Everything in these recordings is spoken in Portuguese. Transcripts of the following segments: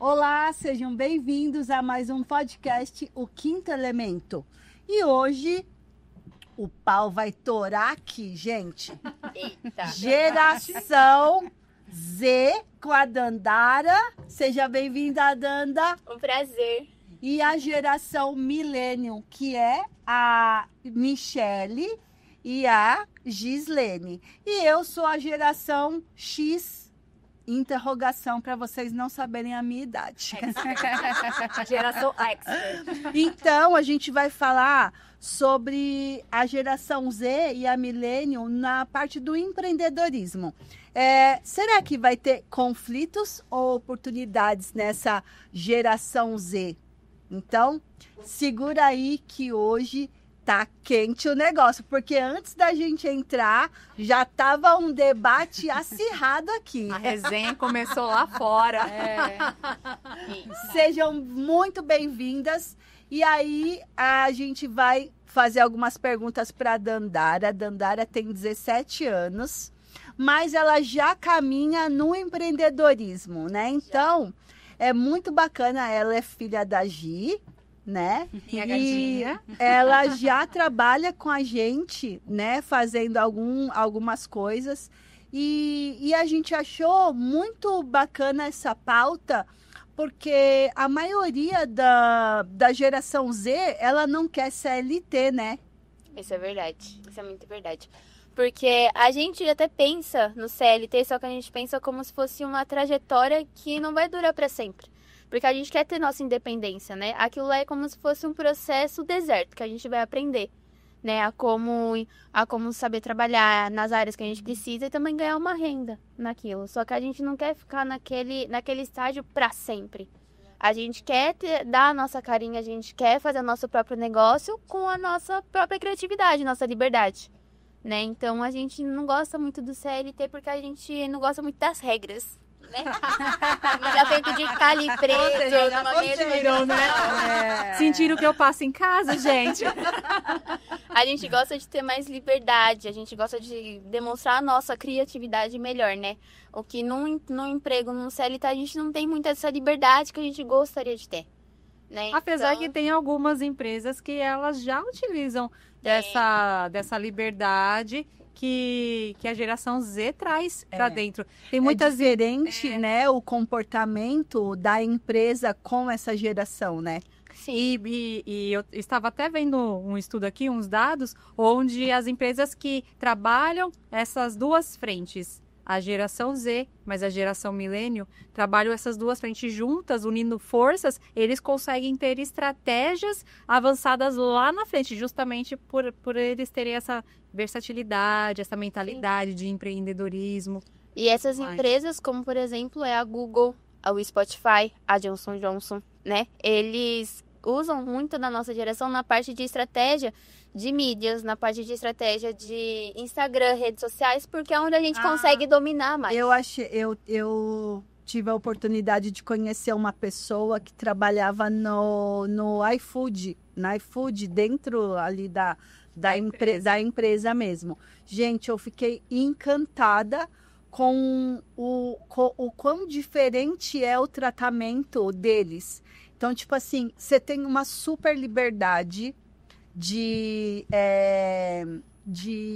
Olá, sejam bem-vindos a mais um podcast, O Quinto Elemento. E hoje o pau vai torar aqui, gente. Eita. Geração Z com a Dandara. Seja bem-vinda, Danda. Um prazer. E a geração Millennium, que é a Michele e a Gislene. E eu sou a geração X, interrogação, para vocês não saberem a minha idade. Geração Expert. Então, a gente vai falar sobre a geração Z e a Millennium na parte do empreendedorismo. Será que vai ter conflitos ou oportunidades nessa geração Z? Então, segura aí que hoje tá quente o negócio, porque antes da gente entrar, já tava um debate acirrado aqui. A resenha começou lá fora. Sejam muito bem-vindas. E aí, a gente vai fazer algumas perguntas para a Dandara. A Dandara tem 17 anos, mas ela já caminha no empreendedorismo, né? Então, é muito bacana. Ela é filha da Gi, né? Minha gatinha. Ela já trabalha com a gente, né? Fazendo algumas coisas. E a gente achou muito bacana essa pauta, porque a maioria da geração Z, ela não quer CLT, né? Isso é verdade. Isso é muito verdade. Porque a gente até pensa no CLT, só que a gente pensa como se fosse uma trajetória que não vai durar para sempre. Porque a gente quer ter nossa independência, né? Aquilo lá é como se fosse um processo deserto, que a gente vai aprender, né? A como saber trabalhar nas áreas que a gente precisa e também ganhar uma renda naquilo. Só que a gente não quer ficar naquele estágio para sempre. A gente quer dar a nossa carinha, a gente quer fazer o nosso próprio negócio com a nossa própria criatividade, nossa liberdade, né? Então a gente não gosta muito do CLT porque a gente não gosta muito das regras, né? Já feito de ficar ali preso numa mesma, né? Sentiram o que eu passo em casa, gente? A gente gosta de ter mais liberdade, a gente gosta de demonstrar a nossa criatividade melhor, né? O que num emprego, num CLT, a gente não tem muita essa liberdade que a gente gostaria de ter, né? Apesar Então, que tem algumas empresas que elas já utilizam dessa liberdade que a geração Z traz para dentro. Tem muitas diferente, né, o comportamento da empresa com essa geração, né? sim. E eu estava até vendo um estudo aqui, uns dados, onde as empresas que trabalham essas duas frentes, a geração Z, mas a geração Millennium, trabalham essas duas frentes juntas, unindo forças, eles conseguem ter estratégias avançadas lá na frente, justamente por eles terem essa versatilidade, essa mentalidade de empreendedorismo. E essas empresas, como por exemplo, é a Google, o Spotify, a Johnson Johnson, né? Eles usam muito da nossa geração na parte de estratégia de mídias, na parte de estratégia de Instagram, redes sociais, porque é onde a gente consegue dominar mais. Eu tive a oportunidade de conhecer uma pessoa que trabalhava no iFood, dentro ali da empresa mesmo. Gente, eu fiquei encantada com o quão diferente é o tratamento deles. Então, tipo assim, você tem uma super liberdade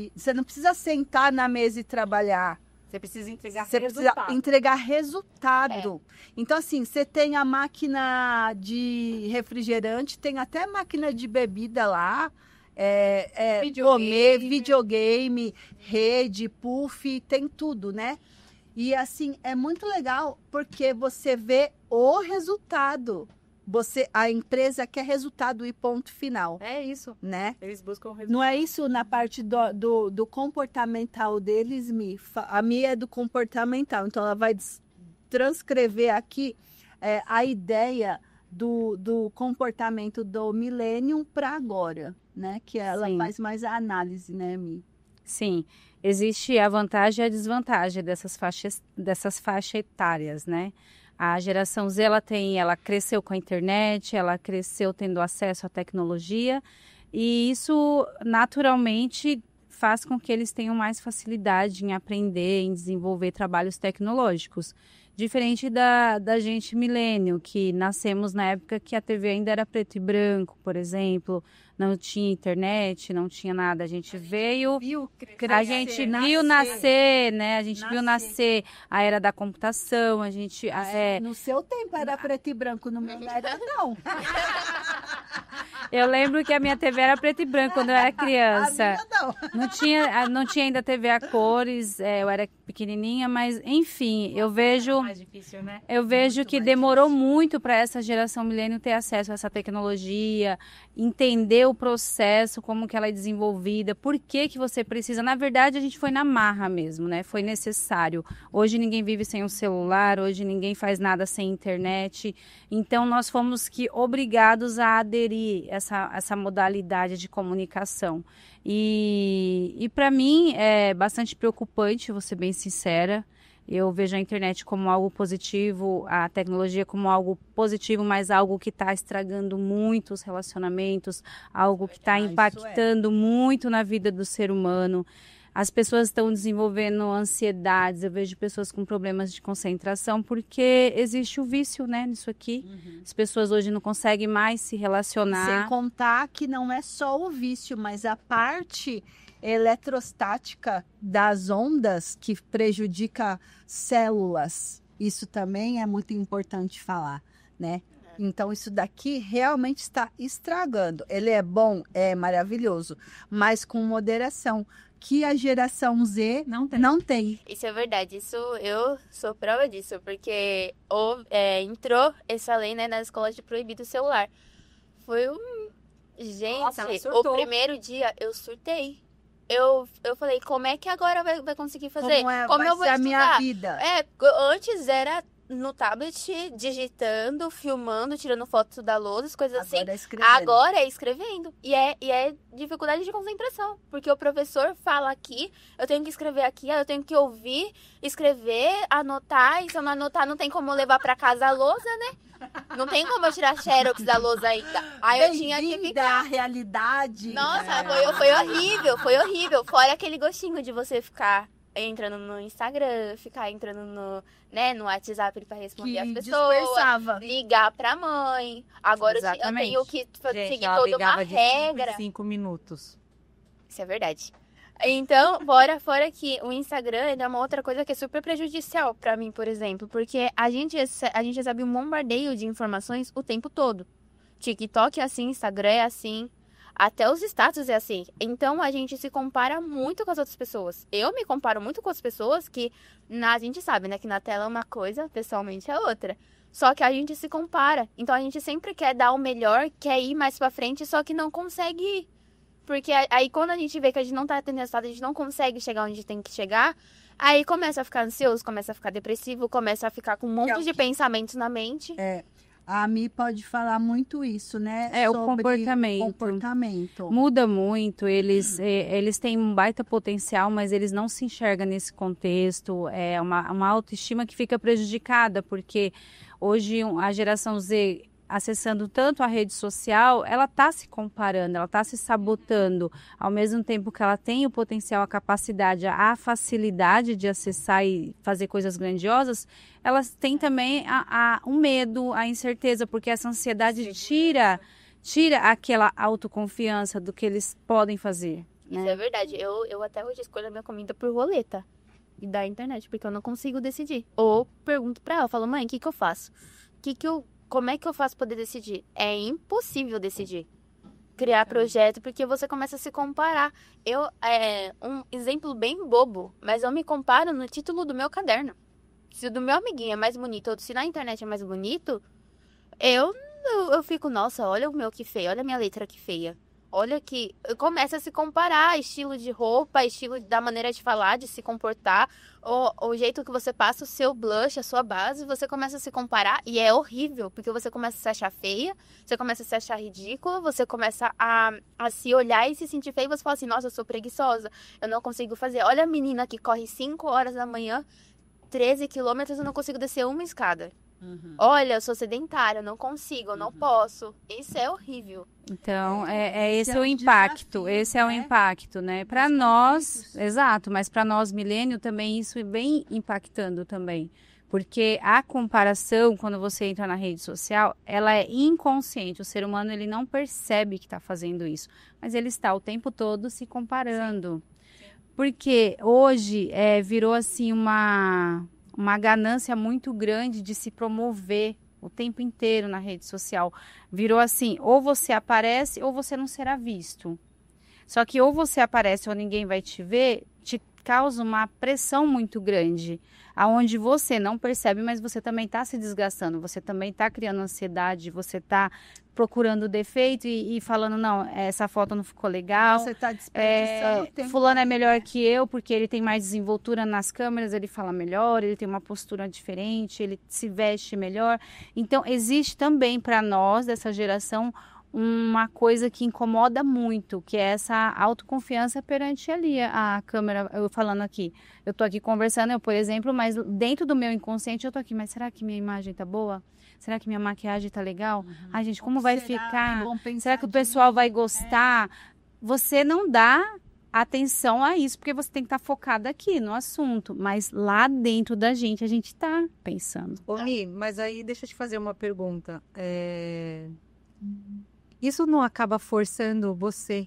você não precisa sentar na mesa e trabalhar. Você precisa entregar Precisa entregar resultado. Então, assim, você tem a máquina de refrigerante, tem até máquina de bebida lá, videogame, rede, puff, tem tudo, né? E, assim, é muito legal porque você vê o resultado. A empresa quer resultado e ponto final. É isso, né? Eles buscam resultado. Não é isso na parte do comportamental deles, a minha é do comportamental. Então, ela vai transcrever aqui a ideia do comportamento do Millennium para agora, né? Que ela faz mais a análise, né, Mi? Sim, existe a vantagem e a desvantagem dessas faixas etárias, né? A geração Z, ela cresceu com a internet, ela cresceu tendo acesso à tecnologia e isso naturalmente faz com que eles tenham mais facilidade em aprender, em desenvolver trabalhos tecnológicos. Diferente da gente milênio, que nascemos na época que a TV ainda era preto e branco, por exemplo, não tinha internet, não tinha nada. A gente veio, a gente viu nascer, né? A gente viu nascer a era da computação, a gente... No seu tempo era preto e branco, no meu não era não. Eu lembro que a minha TV era preto e branco quando eu era criança. A minha não. Não tinha ainda TV a cores, eu era pequenininha, mas enfim, eu vejo... Mais difícil, né? Eu vejo que demorou muito para essa geração milênio ter acesso a essa tecnologia, entender o processo, como que ela é desenvolvida, por que que você precisa. Na verdade, a gente foi na marra mesmo, né? Foi necessário. Hoje ninguém vive sem um celular, hoje ninguém faz nada sem internet. Então, nós fomos obrigados a aderir essa modalidade de comunicação. E para mim é bastante preocupante, vou ser bem sincera. Eu vejo a internet como algo positivo, a tecnologia como algo positivo, mas algo que está estragando muito os relacionamentos, algo que está impactando muito na vida do ser humano. As pessoas estão desenvolvendo ansiedades, eu vejo pessoas com problemas de concentração, porque existe o vício, né, nisso aqui. As pessoas hoje não conseguem mais se relacionar. Sem contar que não é só o vício, mas a parte eletrostática das ondas que prejudica células. Isso também é muito importante falar, né? Então, isso daqui realmente está estragando. Ele é bom, é maravilhoso, mas com moderação, que a geração Z não tem. Isso é verdade, isso eu sou prova disso, porque entrou essa lei, né, nas escolas de proibir o celular. Foi um... Gente, Nossa, o primeiro dia eu surtei. Eu falei, como é que agora vai conseguir fazer? Como vai eu vou ser estudar? a minha vida? Antes era no tablet, digitando, filmando, tirando fotos da lousa, coisas assim. Agora é escrevendo. E é dificuldade de concentração. Porque o professor fala aqui, eu tenho que escrever aqui, eu tenho que ouvir, escrever, anotar. E se eu não anotar, não tem como eu levar pra casa a lousa, né? Não tem como eu tirar xerox da lousa ainda. Aí eu tinha que ficar... a realidade. Nossa, foi horrível, foi horrível. Fora aquele gostinho de você ficar entrando no Instagram, ficar entrando no WhatsApp para responder as pessoas, dispersava. Ligar pra mãe. Agora eu tenho que seguir toda uma regra. 5 minutos. Isso é verdade. Então, fora que o Instagram é uma outra coisa que é super prejudicial pra mim, por exemplo, porque a gente recebe um bombardeio de informações o tempo todo. TikTok é assim, Instagram é assim, até os status é assim. Então, a gente se compara muito com as outras pessoas. Eu me comparo muito com as pessoas que, a gente sabe, né, que na tela é uma coisa, pessoalmente é outra. Só que a gente se compara. Então, a gente sempre quer dar o melhor, quer ir mais pra frente, só que não consegue ir. Porque aí quando a gente vê que a gente não tá tendo resultado, a gente não consegue chegar onde tem que chegar, aí começa a ficar ansioso, começa a ficar depressivo, começa a ficar com um monte de pensamentos na mente. A Mi pode falar muito isso, né? Sobre o comportamento. Muda muito, eles têm um baita potencial, mas eles não se enxergam nesse contexto. É uma autoestima que fica prejudicada, porque hoje a geração Z, acessando tanto a rede social, ela está se comparando, ela está se sabotando, ao mesmo tempo que ela tem o potencial, a capacidade, a facilidade de acessar e fazer coisas grandiosas, elas têm também o medo, a incerteza, porque essa ansiedade tira aquela autoconfiança do que eles podem fazer. Né? Isso é verdade, eu até hoje escolho a minha comida por roleta e da internet, porque eu não consigo decidir. Ou pergunto pra ela, falo, mãe, o que eu faço? Como é que eu faço para poder decidir? É impossível decidir. Criar projeto, porque você começa a se comparar. Um exemplo bem bobo, mas eu me comparo no título do meu caderno. Se o do meu amiguinho é mais bonito, ou se na internet é mais bonito, eu fico, nossa, olha o meu que feio, olha a minha letra que feia. Olha que começa a se comparar, estilo de roupa, estilo da maneira de falar, de se comportar, o jeito que você passa o seu blush, a sua base, você começa a se comparar e é horrível, porque você começa a se achar feia, você começa a se achar ridícula, você começa a se olhar e se sentir feia e você fala assim, nossa, eu sou preguiçosa, eu não consigo fazer. Olha a menina que corre 5 horas da manhã, 13 quilômetros, eu não consigo descer uma escada. Olha, eu sou sedentária, eu não consigo, eu não posso. Isso é horrível. Então, esse é o impacto. Desafio, esse é o impacto, né? Para nós, exato, mas para nós milênio também isso vem impactando também. Porque a comparação, quando você entra na rede social, ela é inconsciente. O ser humano, ele não percebe que está fazendo isso. Mas ele está o tempo todo se comparando. Porque hoje virou assim uma ganância muito grande de se promover o tempo inteiro na rede social. Virou assim, ou você aparece ou você não será visto. Só que ou você aparece ou ninguém vai te ver, te causa uma pressão muito grande, aonde você não percebe, mas você também está se desgastando, você também está criando ansiedade, você está procurando defeito e falando, não, essa foto não ficou legal. Você está desperdiçando tempo. Fulano é melhor que eu, porque ele tem mais desenvoltura nas câmeras, ele fala melhor, ele tem uma postura diferente, ele se veste melhor. Então, existe também para nós, dessa geração, uma coisa que incomoda muito, que é essa autoconfiança perante ali a câmera, eu falando aqui. Eu tô aqui conversando, eu, por exemplo, mas dentro do meu inconsciente eu tô aqui, mas será que minha imagem tá boa? Será que minha maquiagem tá legal? Ai, gente, como vai ficar? Será que o pessoal vai gostar? Você não dá atenção a isso, porque você tem que estar focada aqui no assunto, mas lá dentro da gente, a gente tá pensando. Ô, Mi, mas aí deixa eu te fazer uma pergunta. Isso não acaba forçando você?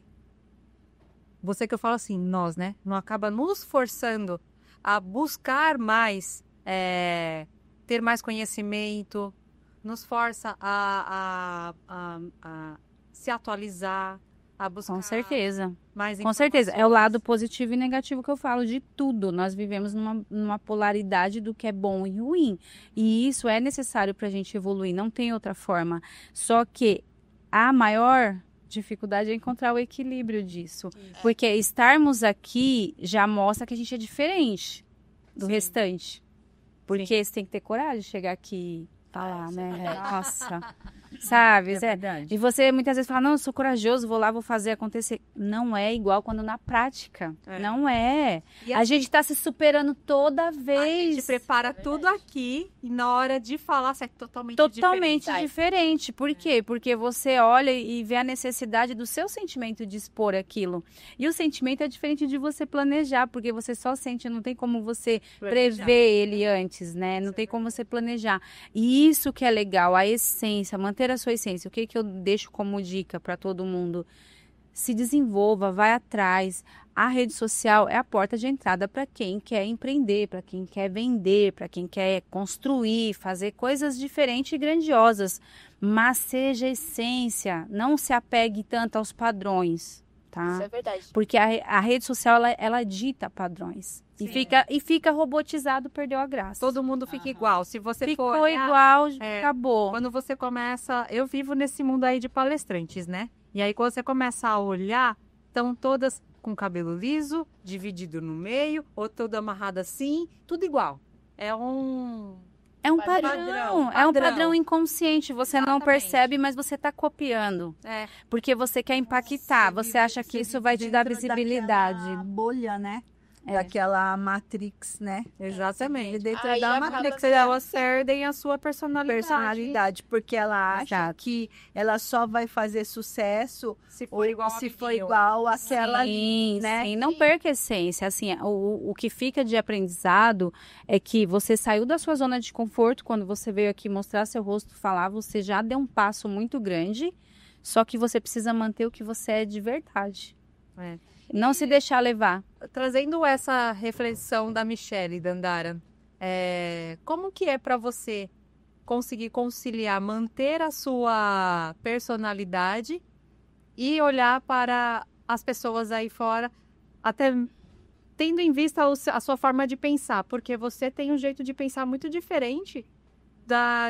Você que eu falo assim, nós, né? Não acaba nos forçando a buscar mais, ter mais conhecimento, nos força a se atualizar, a buscar Com certeza. mais Com certeza. É o informações. lado positivo e negativo que eu falo de tudo. Nós vivemos numa polaridade do que é bom e ruim. E isso é necessário para a gente evoluir, não tem outra forma. Só que a maior dificuldade é encontrar o equilíbrio disso. Porque estarmos aqui já mostra que a gente é diferente do restante. Porque você tem que ter coragem de chegar aqui e falar, né? Nossa. Sabe? É verdade. E você muitas vezes fala, não, eu sou corajoso, vou lá, vou fazer acontecer. Não é igual quando na prática. Não é. E A gente tá se superando toda vez. A gente prepara tudo aqui e na hora de falar sai totalmente Diferente. Por quê? Porque você olha e vê a necessidade do seu sentimento de expor aquilo. E o sentimento é diferente de você planejar, porque você só sente, não tem como você prever ele antes, né? Não tem como você planejar. E isso que é legal, a essência, manter a sua essência. O que eu deixo como dica para todo mundo? Se desenvolva, vai atrás. A rede social é a porta de entrada para quem quer empreender, para quem quer vender, para quem quer construir, fazer coisas diferentes e grandiosas. Mas seja essência, não se apegue tanto aos padrões, tá? Isso é verdade. Porque a rede social, ela dita padrões. E fica robotizado, perdeu a graça. Todo mundo fica igual. Se você Ficou for igual, acabou. Quando você começa... Eu vivo nesse mundo aí de palestrantes, né? E aí, quando você começa a olhar, estão todas com cabelo liso, dividido no meio, ou toda amarrada assim, tudo igual. É um padrão. É um padrão inconsciente. Você não percebe, mas você está copiando. Porque você quer impactar. Você acha que isso vai te dar visibilidade. Daquela bolha, né? Daquela Matrix, né? Exatamente. Dentro Aí da acaba Matrix. Elas cedem a sua personalidade. Porque ela acha Exato. que ela só vai fazer sucesso Se for igual se a for amiguinho. igual àquela, Sim, né? sim, não perca a essência. Assim, o que fica de aprendizado é que você saiu da sua zona de conforto quando você veio aqui mostrar seu rosto, falar, você já deu um passo muito grande, só que você precisa manter o que você é de verdade. Não se deixar levar. Trazendo essa reflexão da Michelle Dandara, como que é para você conseguir conciliar, manter a sua personalidade e olhar para as pessoas aí fora, até tendo em vista a sua forma de pensar, porque você tem um jeito de pensar muito diferente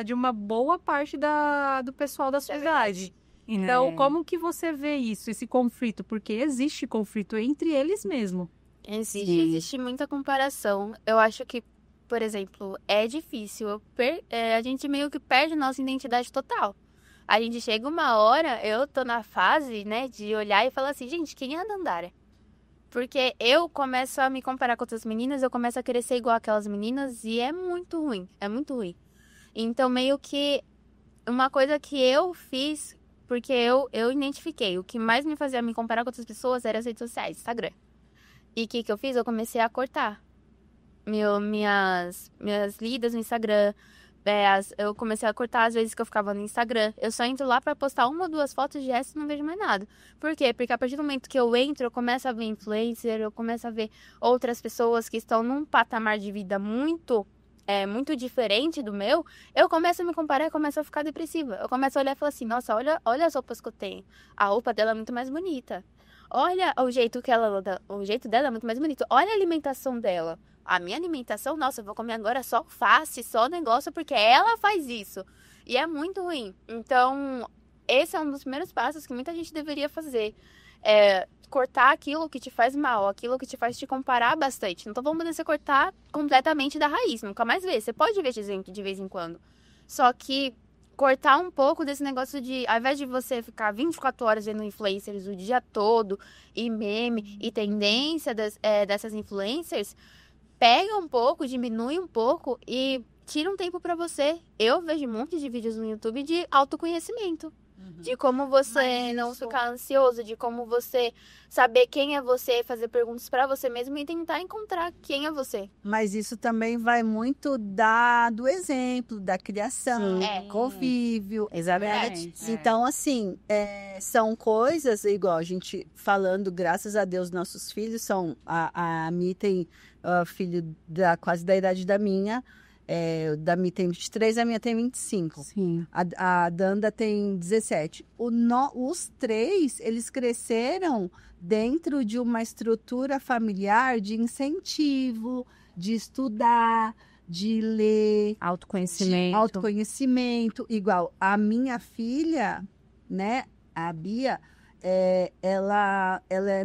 de uma boa parte do pessoal da sua idade. Então, como que você vê isso, esse conflito? Porque existe conflito entre eles mesmo. Existe muita comparação. Eu acho que, por exemplo, é difícil. A gente meio que perde nossa identidade total. A gente chega uma hora, eu tô na fase, né, de olhar e falar assim, gente, quem é a Dandara? Porque eu começo a me comparar com outras meninas, eu começo a querer ser igual aquelas meninas e é muito ruim, Então, meio que uma coisa que eu fiz, porque eu identifiquei, o que mais me fazia me comparar com outras pessoas era as redes sociais, Instagram. E o que eu fiz? Eu comecei a cortar. minhas lidas no Instagram. Eu comecei a cortar as vezes que eu ficava no Instagram. Eu só entro lá pra postar 1 ou 2 fotos de resto e não vejo mais nada. Por quê? Porque a partir do momento que eu entro, eu começo a ver influencer, eu começo a ver outras pessoas que estão num patamar de vida muito diferente do meu. Eu começo a me comparar e começo a ficar depressiva. Eu começo a olhar e falar assim, nossa, olha as roupas que eu tenho. A roupa dela é muito mais bonita. Olha o jeito o jeito dela é muito mais bonito. Olha a alimentação dela. A minha alimentação, nossa, eu vou comer agora só alface, só negócio, porque ela faz isso. E é muito ruim. Então, esse é um dos primeiros passos que muita gente deveria fazer. Cortar aquilo que te faz mal, aquilo que te faz te comparar bastante. Não tô falando de você cortar completamente da raiz, nunca mais ver. Você pode ver de vez em quando. Só que cortar um pouco desse negócio de, ao invés de você ficar 24 horas vendo influencers o dia todo, e meme, e tendência dessas influencers, pega um pouco, diminui um pouco e tira um tempo pra você. Eu vejo um monte de vídeos no YouTube de autoconhecimento. De como você não ficar ansioso, de como você saber quem é você, fazer perguntas pra você mesmo e tentar encontrar quem é você. Mas isso também vai muito do exemplo, da criação, convívio. Exatamente. Então, assim, são coisas, igual a gente falando, graças a Deus, nossos filhos são... A Mi tem filho quase da idade da minha. Da Mi tem 23, a minha tem 25. Sim. A Danda tem 17. Os 3, eles cresceram dentro de uma estrutura familiar de incentivo, de estudar, de ler. Autoconhecimento. Igual a minha filha, né, a Bia, ela é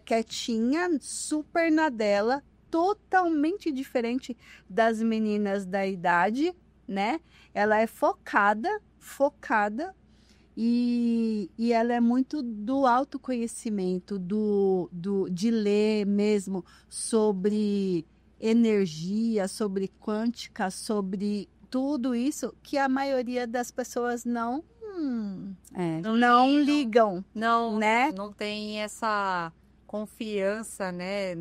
quietinha, super na dela, totalmente diferente das meninas da idade, né? Ela é focada e ela é muito do autoconhecimento, de ler mesmo sobre energia, sobre quântica, sobre tudo isso que a maioria das pessoas não ligam, né? Não tem essa confiança, né,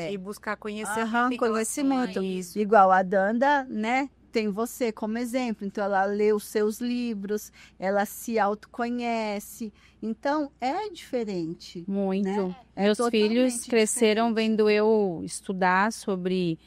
e buscar conhecimento. Isso. Igual a Danda, né, tem você como exemplo, então ela lê os seus livros, ela se autoconhece, então é diferente. Muito. Né? Meus filhos totalmente cresceram diferente. vendo eu estudar sobre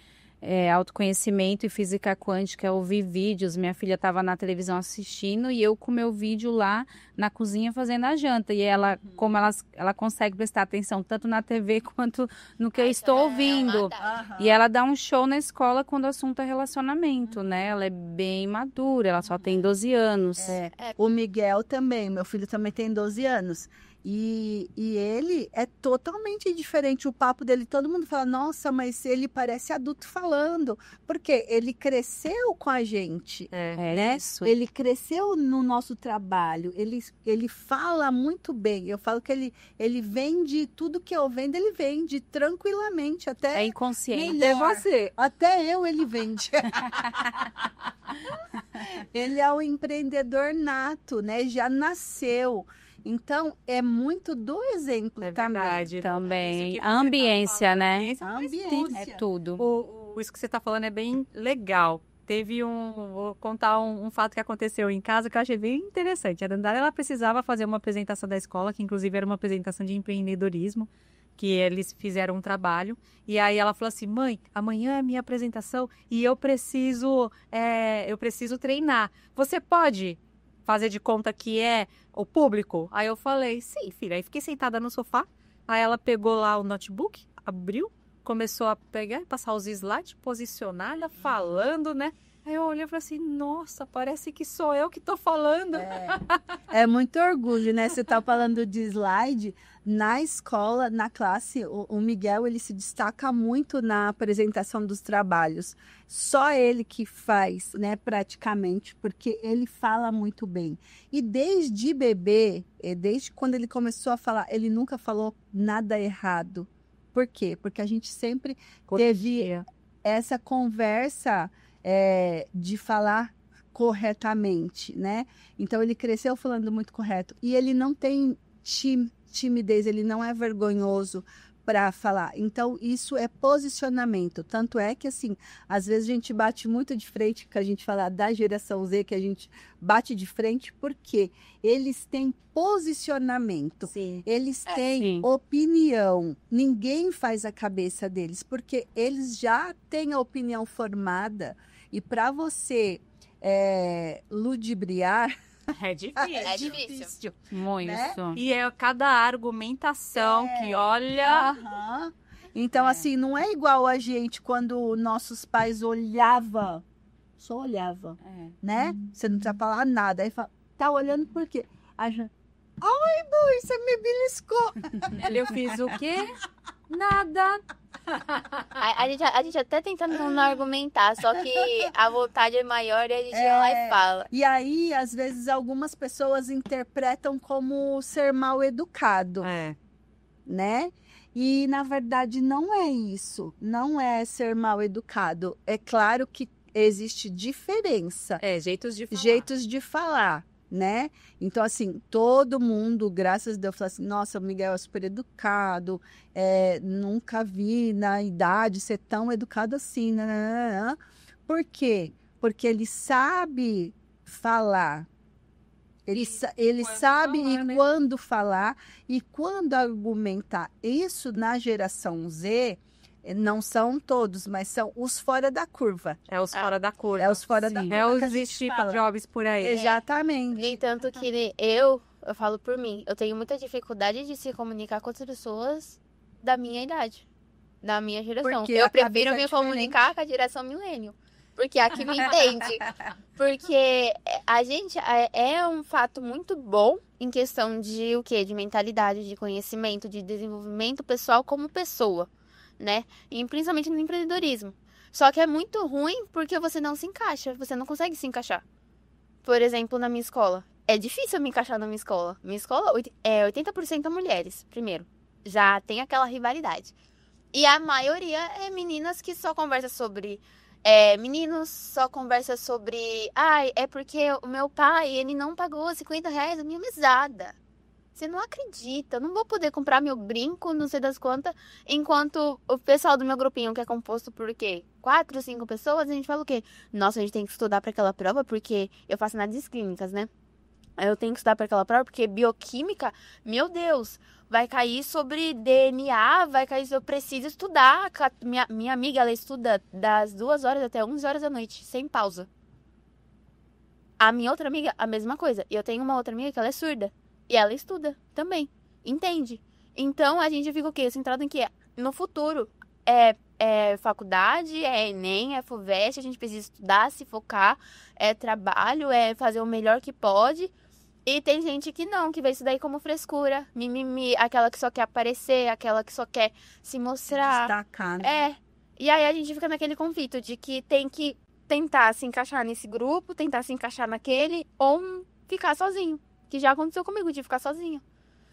autoconhecimento e física quântica, eu ouvi vídeos, minha filha estava na televisão assistindo e eu com meu vídeo lá na cozinha fazendo a janta, e ela, como ela consegue prestar atenção tanto na TV quanto no que eu estou ouvindo, e ela dá um show na escola quando o assunto é relacionamento, né, ela é bem madura, ela só tem 12 anos. O Miguel também, meu filho também tem 12 anos. E ele é totalmente diferente. O papo dele, todo mundo fala, nossa, mas ele parece adulto falando. Porque ele cresceu com a gente, né? Isso. Ele cresceu no nosso trabalho. Ele fala muito bem. Eu falo que ele vende tudo que eu vendo, ele vende tranquilamente. Até É inconsciente. melhor. Até ele vende. Ele é um empreendedor nato, né? Já nasceu. Então, é muito do exemplo verdade. também. Isso que A ambiência, né? A ambiência. É tudo. Isso que você está falando é bem legal. Vou contar um fato que aconteceu em casa que eu achei bem interessante. A Dandara, ela precisava fazer uma apresentação da escola, que inclusive era uma apresentação de empreendedorismo, que eles fizeram um trabalho. E aí ela falou assim, mãe, amanhã é a minha apresentação e eu preciso treinar. Você pode fazer de conta que é o público? Aí eu falei, sim, filha. Aí fiquei sentada no sofá. Aí ela pegou lá o notebook, abriu, começou a pegar e passar os slides, posicionada, falando, né? Aí eu olhei e falei assim, nossa, parece que sou eu que tô falando. É muito orgulho, né? Você tá falando de slide. Na escola, na classe, o Miguel, ele se destaca muito na apresentação dos trabalhos. Só ele que faz, né, praticamente, porque ele fala muito bem. E desde bebê, desde quando ele começou a falar, ele nunca falou nada errado. Por quê? Porque a gente sempre teve essa conversa de falar corretamente, né? Então, ele cresceu falando muito correto. E ele não tem timidez, ele não é vergonhoso para falar. Então, isso é posicionamento. Tanto é que, assim, às vezes a gente bate muito de frente, que a gente fala da geração Z, que a gente bate de frente, porque eles têm posicionamento. Sim. Eles têm sim. opinião. Ninguém faz a cabeça deles, porque eles já têm a opinião formada. E para você ludibriar, É difícil. É difícil. Muito. Né? E é cada argumentação que olha. Aham. Então, assim, não é igual a gente quando nossos pais olhavam, só olhava, É. né? Você não precisa falar nada. Aí fala, tá olhando por quê? Aí já, ai, mãe, você me beliscou. Eu fiz o quê? Nada. A gente até tentando não argumentar, só que a vontade é maior e a gente vai lá e fala. E aí, às vezes, algumas pessoas interpretam como ser mal educado, É. né? E, na verdade, não é isso. Não é ser mal educado. É claro que existe diferença. Jeitos de falar. Jeitos de falar, né? Então, assim, todo mundo, graças a Deus, fala assim, nossa, o Miguel é super educado, nunca vi na idade ser tão educado assim, né? Por quê? Porque ele sabe falar. Ele sabe falar, né? quando falar e quando argumentar. Isso na geração Z, não são todos, mas são os fora da curva. É os fora da curva. É os fora da É curva os que a gente Steve fala. Jobs por aí. Exatamente. Nem tanto que eu falo por mim, eu tenho muita dificuldade de se comunicar com as pessoas da minha idade, da minha geração. Porque Eu a prefiro cabeça é me diferente. comunicar com a geração milênio, porque é a que me entende. Porque a gente é um fato muito bom em questão de o quê? De mentalidade, de conhecimento, de desenvolvimento pessoal como pessoa, né? E principalmente no empreendedorismo. Só que é muito ruim porque você não se encaixa, você não consegue se encaixar. Por exemplo, na minha escola. É difícil eu me encaixar na minha escola. Minha escola é 80% mulheres, primeiro. Já tem aquela rivalidade. E a maioria é meninas que só conversa sobre... meninos só conversa sobre... Ai, é porque o meu pai, ele não pagou R$50 da minha mesada. Você não acredita, eu não vou poder comprar meu brinco, não sei das quantas, enquanto o pessoal do meu grupinho, que é composto por quê? 4, 5 pessoas, a gente fala o quê? Nossa, a gente tem que estudar para aquela prova, porque eu faço análises clínicas, né? Eu tenho que estudar para aquela prova, porque bioquímica, meu Deus, vai cair sobre DNA, vai cair sobre... Eu preciso estudar. Minha amiga, ela estuda das 2 horas até 11 horas da noite, sem pausa. A minha outra amiga, a mesma coisa. E eu tenho uma outra amiga que ela é surda. E ela estuda também, entende? Então, a gente fica o quê? Centrado em quê? No futuro. É faculdade, é Enem, é FUVEST, a gente precisa estudar, se focar, é trabalho, é fazer o melhor que pode. E tem gente que não, que vê isso daí como frescura, mimimi, aquela que só quer aparecer, aquela que só quer se mostrar. Destacar, né? E aí a gente fica naquele conflito de que tem que tentar se encaixar nesse grupo, tentar se encaixar naquele, ou ficar sozinho. Que já aconteceu comigo, de ficar sozinho.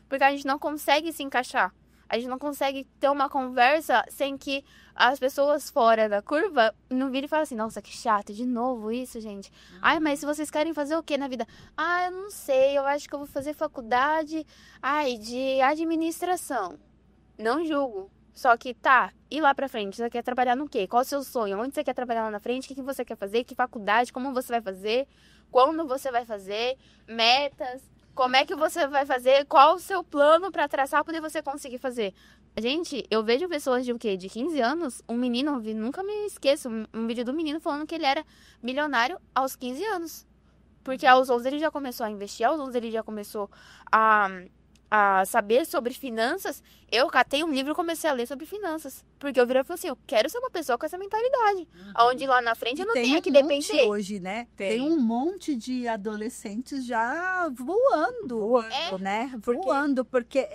Porque a gente não consegue se encaixar. A gente não consegue ter uma conversa sem que as pessoas fora da curva não virem e falem assim, nossa, que chato, de novo isso, gente. Ai, mas se vocês querem fazer o que na vida? Ah, eu não sei, eu acho que eu vou fazer faculdade, de administração. Não julgo. Só que tá, e lá pra frente, você quer trabalhar no quê? Qual o seu sonho? Onde você quer trabalhar lá na frente? O que você quer fazer? Que faculdade? Como você vai fazer? Quando você vai fazer? Metas? Como é que você vai fazer? Qual o seu plano pra traçar pra poder você conseguir fazer? Gente, eu vejo pessoas de o quê? De 15 anos, um menino, nunca me esqueço, um vídeo do menino falando que ele era milionário aos 15 anos. Porque aos 11 ele já começou a investir, aos 11 ele já começou a saber sobre finanças. Eu catei um livro e comecei a ler sobre finanças. Porque eu virei e falei assim, eu quero ser uma pessoa com essa mentalidade. Onde lá na frente eu não tenha que depender. Hoje, né? Tem. Tem um monte de adolescentes já voando, né? Voando, porque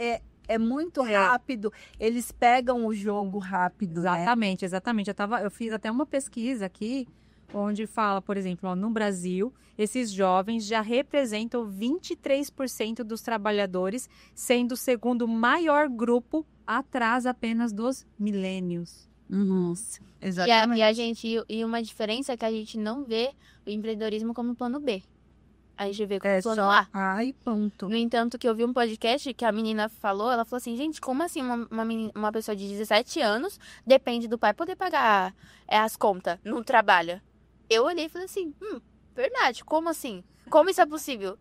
é muito rápido. Eles pegam o jogo rápido, né? Exatamente. Eu fiz até uma pesquisa aqui, onde fala, por exemplo, ó, no Brasil, esses jovens já representam 23% dos trabalhadores, sendo o segundo maior grupo atrás apenas dos milênios. Nossa, exatamente. E uma diferença é que a gente não vê o empreendedorismo como plano B. A gente vê como É plano só A. ai, ponto. No entanto, que eu vi um podcast que a menina falou, ela falou assim, gente, como assim uma pessoa de 17 anos depende do pai poder pagar as contas, não trabalha? Eu olhei e falei assim, verdade, como assim? Como isso é possível?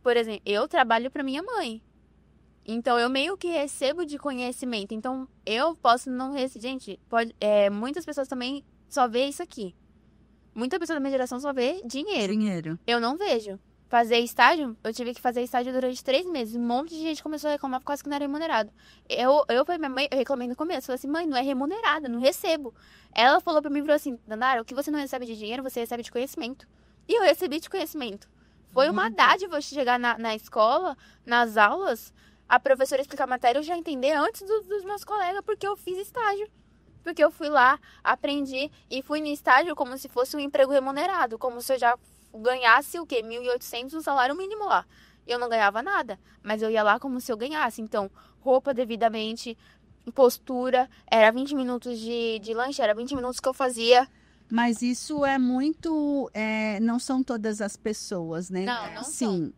Por exemplo, eu trabalho pra minha mãe. Então, eu meio que recebo de conhecimento. Então, eu posso não receber... Gente, muitas pessoas também só vê isso aqui. Muita pessoa da minha geração só vê dinheiro. Dinheiro. Eu não vejo. Fazer estágio, eu tive que fazer estágio durante 3 meses. Um monte de gente começou a reclamar por causa que não era remunerado. Eu falei, minha mãe, eu reclamei no começo. Falei assim, mãe, não é remunerada, não recebo. Ela falou pra mim, falou assim, Dandara, o que você não recebe de dinheiro, você recebe de conhecimento. E eu recebi de conhecimento. Foi uma dádiva chegar na escola, nas aulas, a professora explicar a matéria, eu já entender antes dos meus colegas, porque eu fiz estágio. Porque eu fui lá, aprendi e fui no estágio como se fosse um emprego remunerado, como se eu já ganhasse o quê? 1.800, um salário mínimo lá. Eu não ganhava nada, mas eu ia lá como se eu ganhasse. Então, roupa devidamente, postura, era 20 minutos de lanche, era 20 minutos que eu fazia. Mas isso é muito... não são todas as pessoas, né? Não Sim,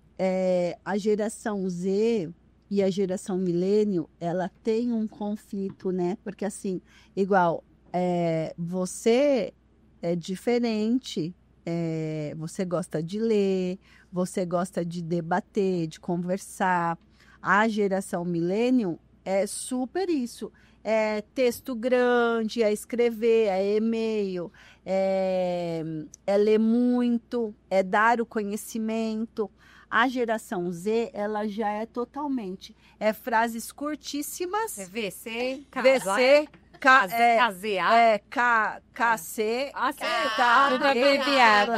a geração Z e a geração milênio, ela tem um conflito, né? Porque assim, igual, você é diferente, você gosta de ler, você gosta de debater, de conversar. A geração milênio é super isso. É texto grande, é escrever, é e-mail, é ler muito, é dar o conhecimento. A geração Z, ela já é totalmente. Frases curtíssimas. VC, VC, KZA. KC. Tudo abreviado.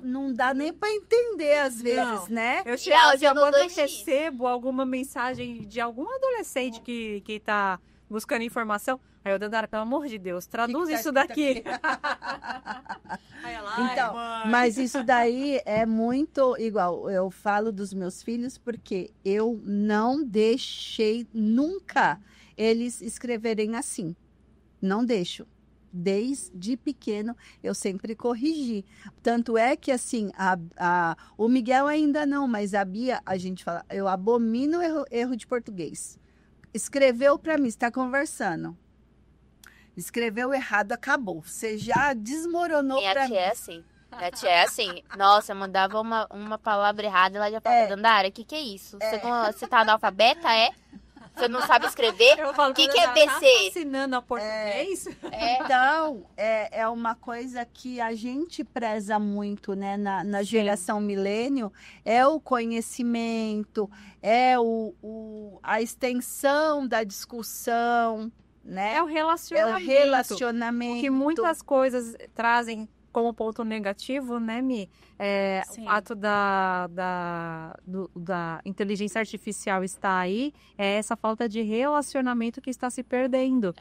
Não dá nem para entender às vezes, né? Eu áudio no quando eu 2x. recebo alguma mensagem de algum adolescente que tá buscando informação, aí eu, Dandara, pelo amor de Deus, traduz isso daqui. Aí ela, Então, mãe. mas isso daí é muito igual. Eu falo dos meus filhos porque eu não deixei nunca eles escreverem assim. Não deixo. Desde pequeno eu sempre corrigi. Tanto é que assim, o Miguel ainda não, mas a Bia, a gente fala, eu abomino erro de português. Escreveu para mim, está conversando. Escreveu errado, acabou. Você já desmoronou Minha para tia mim. é assim. Minha tia é assim. Nossa, eu mandava uma palavra errada, ela já falava, Dandara, o que é isso? Você tá analfabeta, é? Você não sabe escrever? Eu falo, O que é Dandara, BC? Tá ensinando a português? Então, é uma coisa que a gente preza muito, né, na geração milênio, é o conhecimento, a extensão da discussão, né? É o relacionamento. É o relacionamento. Que muitas coisas trazem como ponto negativo, né, Mi? O Sim. fato da inteligência artificial estar aí, é essa falta de relacionamento que está se perdendo.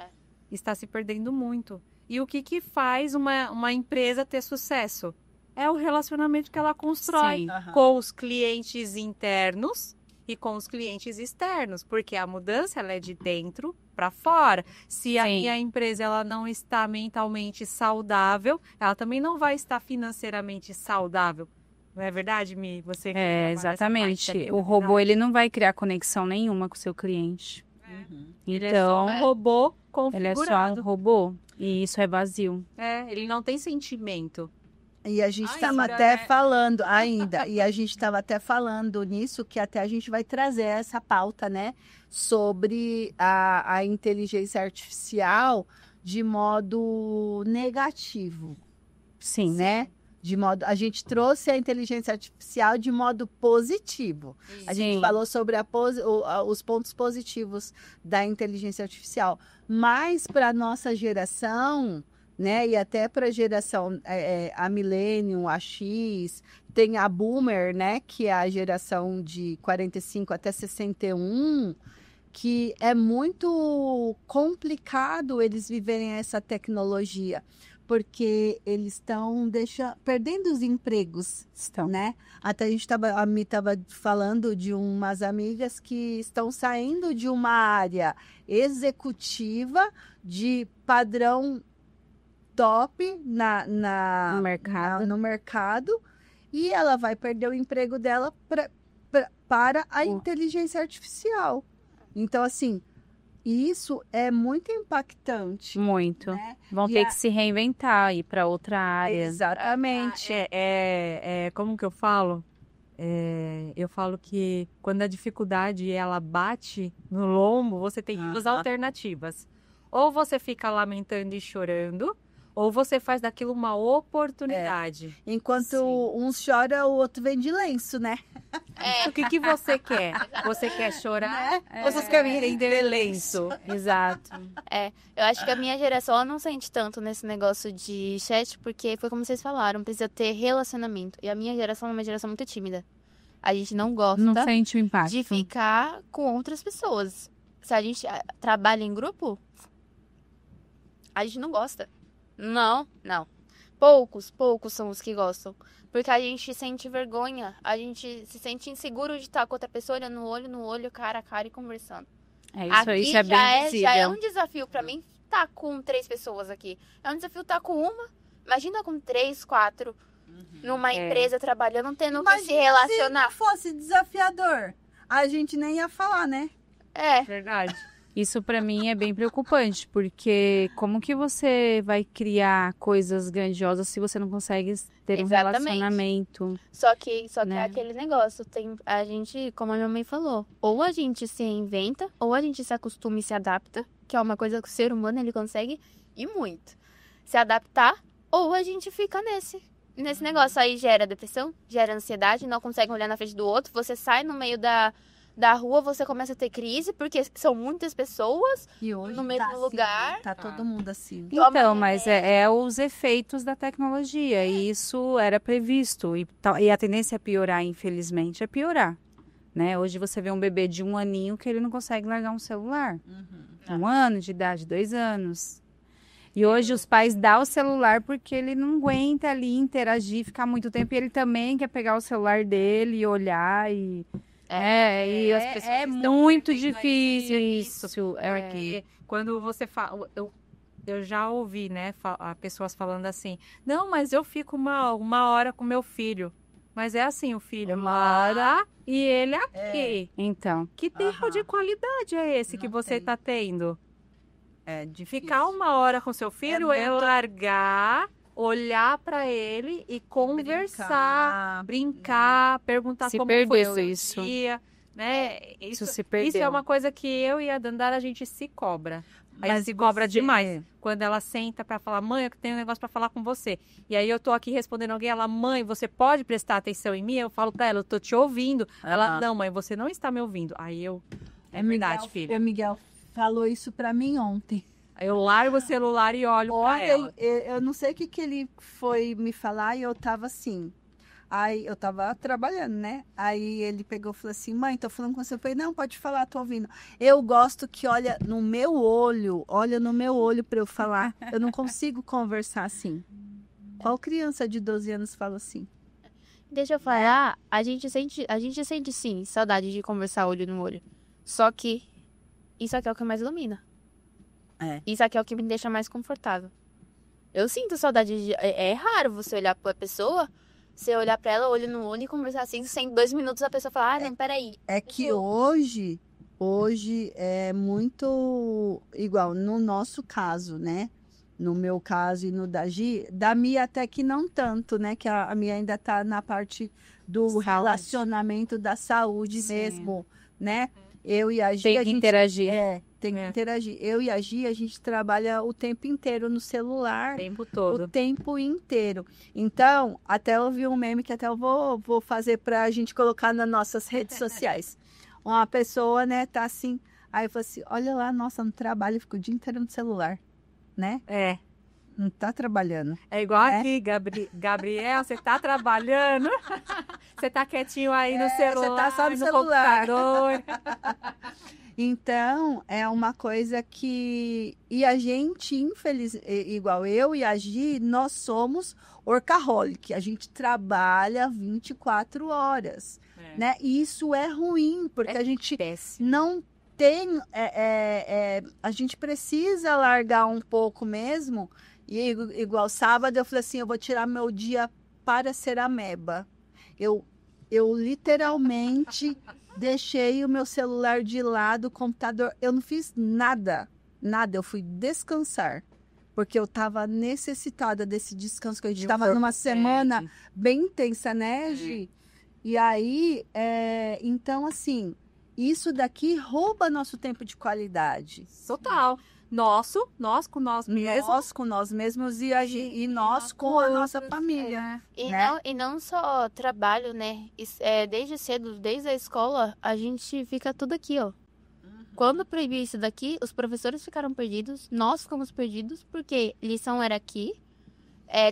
Está se perdendo muito. E o que faz uma empresa ter sucesso? É o relacionamento que ela constrói Sim. Aham. com os clientes internos e com os clientes externos, porque a mudança ela é de dentro para fora. Se a Sim. minha empresa ela não está mentalmente saudável, ela também não vai estar financeiramente saudável. Não é verdade, Mi? Você que trabalha essa Exatamente. parte ali, O robô, ele não vai criar conexão nenhuma com o seu cliente. Uhum. Ele é só Então, um robô ele é só um configurado. robô. E isso é vazio. Ele não tem sentimento. E a gente estava Ainda, até né? falando, e a gente estava até falando nisso, que até a gente vai trazer essa pauta, né, sobre a inteligência artificial de modo negativo, Sim. né? A gente trouxe a inteligência artificial de modo positivo. A gente Sim. falou sobre os pontos positivos da inteligência artificial. Mas para a nossa geração, né, e até para a geração, a Millennium, a X, tem a Boomer, né, que é a geração de 45 até 61, que é muito complicado eles viverem essa tecnologia, porque eles estão perdendo os empregos, né? Até a Mi estava falando de umas amigas que estão saindo de uma área executiva de padrão top No mercado. no mercado e ela vai perder o emprego dela para a inteligência artificial. Então, assim, isso é muito impactante. Muito. Né? Vão E ter que se reinventar, ir para outra área. Exatamente. Como que eu falo? Eu falo que quando a dificuldade ela bate no lombo, você tem duas alternativas. Ou você fica lamentando e chorando, ou você faz daquilo uma oportunidade. Enquanto Sim. uns choram, o outro vem de lenço, né? O que você quer? Você quer chorar? Né? Ou você quer vender lenço? Exato. Eu acho que a minha geração ela não sente tanto nesse negócio de chat, porque foi como vocês falaram, precisa ter relacionamento. E a minha geração é uma geração muito tímida. A gente não gosta Não sente o impacto. de ficar com outras pessoas. Se a gente trabalha em grupo, a gente não gosta. Não. Poucos são os que gostam. Porque a gente sente vergonha, a gente se sente inseguro de estar com outra pessoa olhando no olho, cara a cara e conversando. Isso é bem já visível. é um desafio pra mim estar com 3 pessoas aqui. É um desafio estar com uma. Imagina com 3, 4 numa empresa trabalhando, tendo que se relacionar. Se não fosse desafiador, a gente nem ia falar, né? Verdade. Isso para mim é bem preocupante, porque como que você vai criar coisas grandiosas se você não consegue ter um Exatamente. relacionamento? Só que Né? é aquele negócio, a gente, como a minha mãe falou, ou a gente se inventa, ou a gente se acostuma e se adapta, que é uma coisa que o ser humano ele consegue e muito. Se adaptar, ou a gente fica nesse negócio. Aí gera depressão, gera ansiedade, não consegue olhar na frente do outro, você sai no meio da rua, você começa a ter crise, porque são muitas pessoas E hoje no mesmo assim, lugar. tá todo mundo assim. Então, mas é os efeitos da tecnologia, e isso era previsto, e a tendência é piorar, infelizmente, é piorar. Né? Hoje você vê um bebê de 1 aninho que ele não consegue largar um celular. 1 ano de idade, 2 anos. E hoje os pais dão o celular porque ele não aguenta ali interagir, ficar muito tempo, e ele também quer pegar o celular dele e olhar e... e as pessoas É muito difícil isso. Porque quando você fala... Eu já ouvi, né, pessoas falando assim, não, mas eu fico uma hora com meu filho. Mas é assim, o filho mora e ele aqui. Então, Que tempo de qualidade é esse que Não você tem. está tendo? É De difícil. ficar 1 hora com seu filho é muito- largar, olhar para ele e conversar, brincar, perguntar Se como perdeu foi seu isso. dia, né? isso se perdeu. Isso é uma coisa que eu e a Dandara a gente se cobra. A gente Mas se cobra você- demais. Quando ela senta pra falar, mãe, eu tenho um negócio pra falar com você. E aí eu tô aqui respondendo alguém, ela, mãe, você pode prestar atenção em mim? Eu falo pra ela, eu tô te ouvindo. Ela, não, mãe, você não está me ouvindo. Aí eu, é verdade, filho. O Miguel falou isso pra mim ontem. Aí eu largo o celular e olho pra Olha, ela. eu não sei o que ele foi me falar e eu tava assim. Aí eu tava trabalhando, né? Aí ele pegou e falou assim: mãe, tô falando com você. Eu falei: não, pode falar, tô ouvindo. Eu gosto que olha no meu olho pra eu falar. Eu não consigo conversar assim. Qual criança de 12 anos fala assim? Deixa eu falar, a gente sente sim saudade de conversar olho no olho. Só que isso aqui é o que mais ilumina. Isso aqui é o que me deixa mais confortável. Eu sinto saudade de... É raro você olhar pra pessoa, você olhar pra ela olho no olho e conversar assim, sem 2 minutos a pessoa falar, não, peraí. É que hoje é muito igual no nosso caso, né? No meu caso e no da Gi, da Mia até que não tanto, né? Que a Mia ainda tá na parte do Saúde. relacionamento da saúde mesmo, né? Eu e a Gi, Tem a que gente interagir. tem que interagir. Eu e a Gi, a gente trabalha o tempo inteiro no celular. O tempo O todo. tempo inteiro. Então, até eu vi um meme que até eu vou fazer pra gente colocar nas nossas redes sociais. Uma pessoa, né, tá assim. Aí eu falei assim: olha lá, nossa, no trabalho, eu fico o dia inteiro no celular, né? É. Não tá trabalhando. É igual aqui, Gabriel, você tá trabalhando? Você tá quietinho aí no celular, você tá só no celular. computador. Então, é uma coisa que... E a gente, igual eu e a Gi, nós somos workaholic. A gente trabalha 24 horas, né? E isso é ruim, porque a gente Péssimo. não tem... a gente precisa largar um pouco mesmo E igual sábado, eu falei assim, eu vou tirar meu dia para ser ameba. Eu literalmente deixei o meu celular de lado, o computador. Eu não fiz nada. Eu fui descansar. Porque eu estava necessitada desse descanso, que a gente estava numa semana bem intensa, né, Gi? E aí, então, assim, isso daqui rouba nosso tempo de qualidade. Total. Nós com nós mesmos. Nós com nós mesmos e nós com a nossa família. E não só trabalho, né? Desde cedo, desde a escola, a gente fica tudo aqui, ó. Quando proibiu isso daqui, os professores ficaram perdidos, nós ficamos perdidos, porque lição era aqui,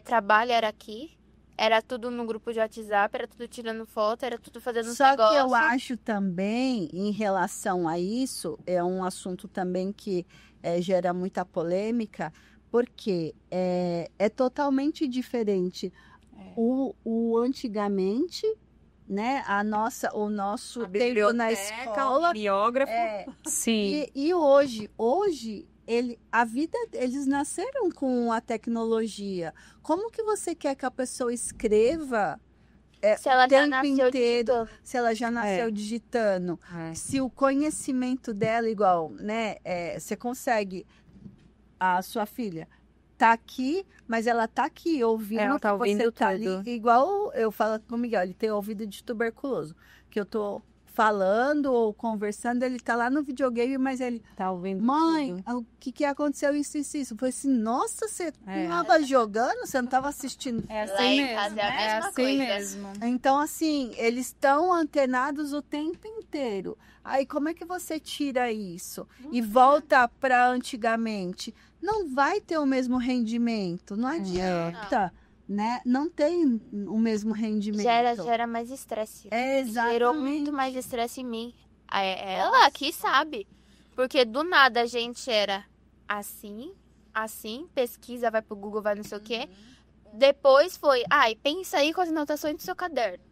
trabalho era aqui, era tudo no grupo de WhatsApp, era tudo tirando foto, era tudo fazendo Só negócio. que eu acho também, em relação a isso, é um assunto também que gera muita polêmica, porque é totalmente diferente. O antigamente, né, o nosso tempo na escola, o biógrafo. Sim. E hoje eles nasceram com a tecnologia. Como que você quer que a pessoa escreva se ela o já tempo nasceu inteiro, digitando? se ela já nasceu digitando? Se o conhecimento dela igual, né? Você consegue, a sua filha tá aqui, mas ela tá aqui ouvindo, Ela tá ouvindo você tá tudo. ali, igual eu falo com o Miguel, ele tem ouvido de tuberculoso, que eu tô falando ou conversando, ele tá lá no videogame, mas ele, Tá ouvindo mãe, tudo. o que aconteceu isso? Eu falei assim, nossa, você tava jogando, você não tava assistindo. É Lá assim em mesmo. casa é a É mesma assim coisa. mesmo. Então, assim, eles estão antenados o tempo inteiro. Aí, como é que você tira isso? E volta para antigamente? Não vai ter o mesmo rendimento, não adianta, né? Não tem o mesmo rendimento. Gera mais estresse. Exatamente. Gerou muito mais estresse em mim. Ela aqui sabe. Porque do nada a gente era assim, pesquisa, vai pro Google, vai não sei o quê. Depois foi, pensa aí com as anotações do seu caderno.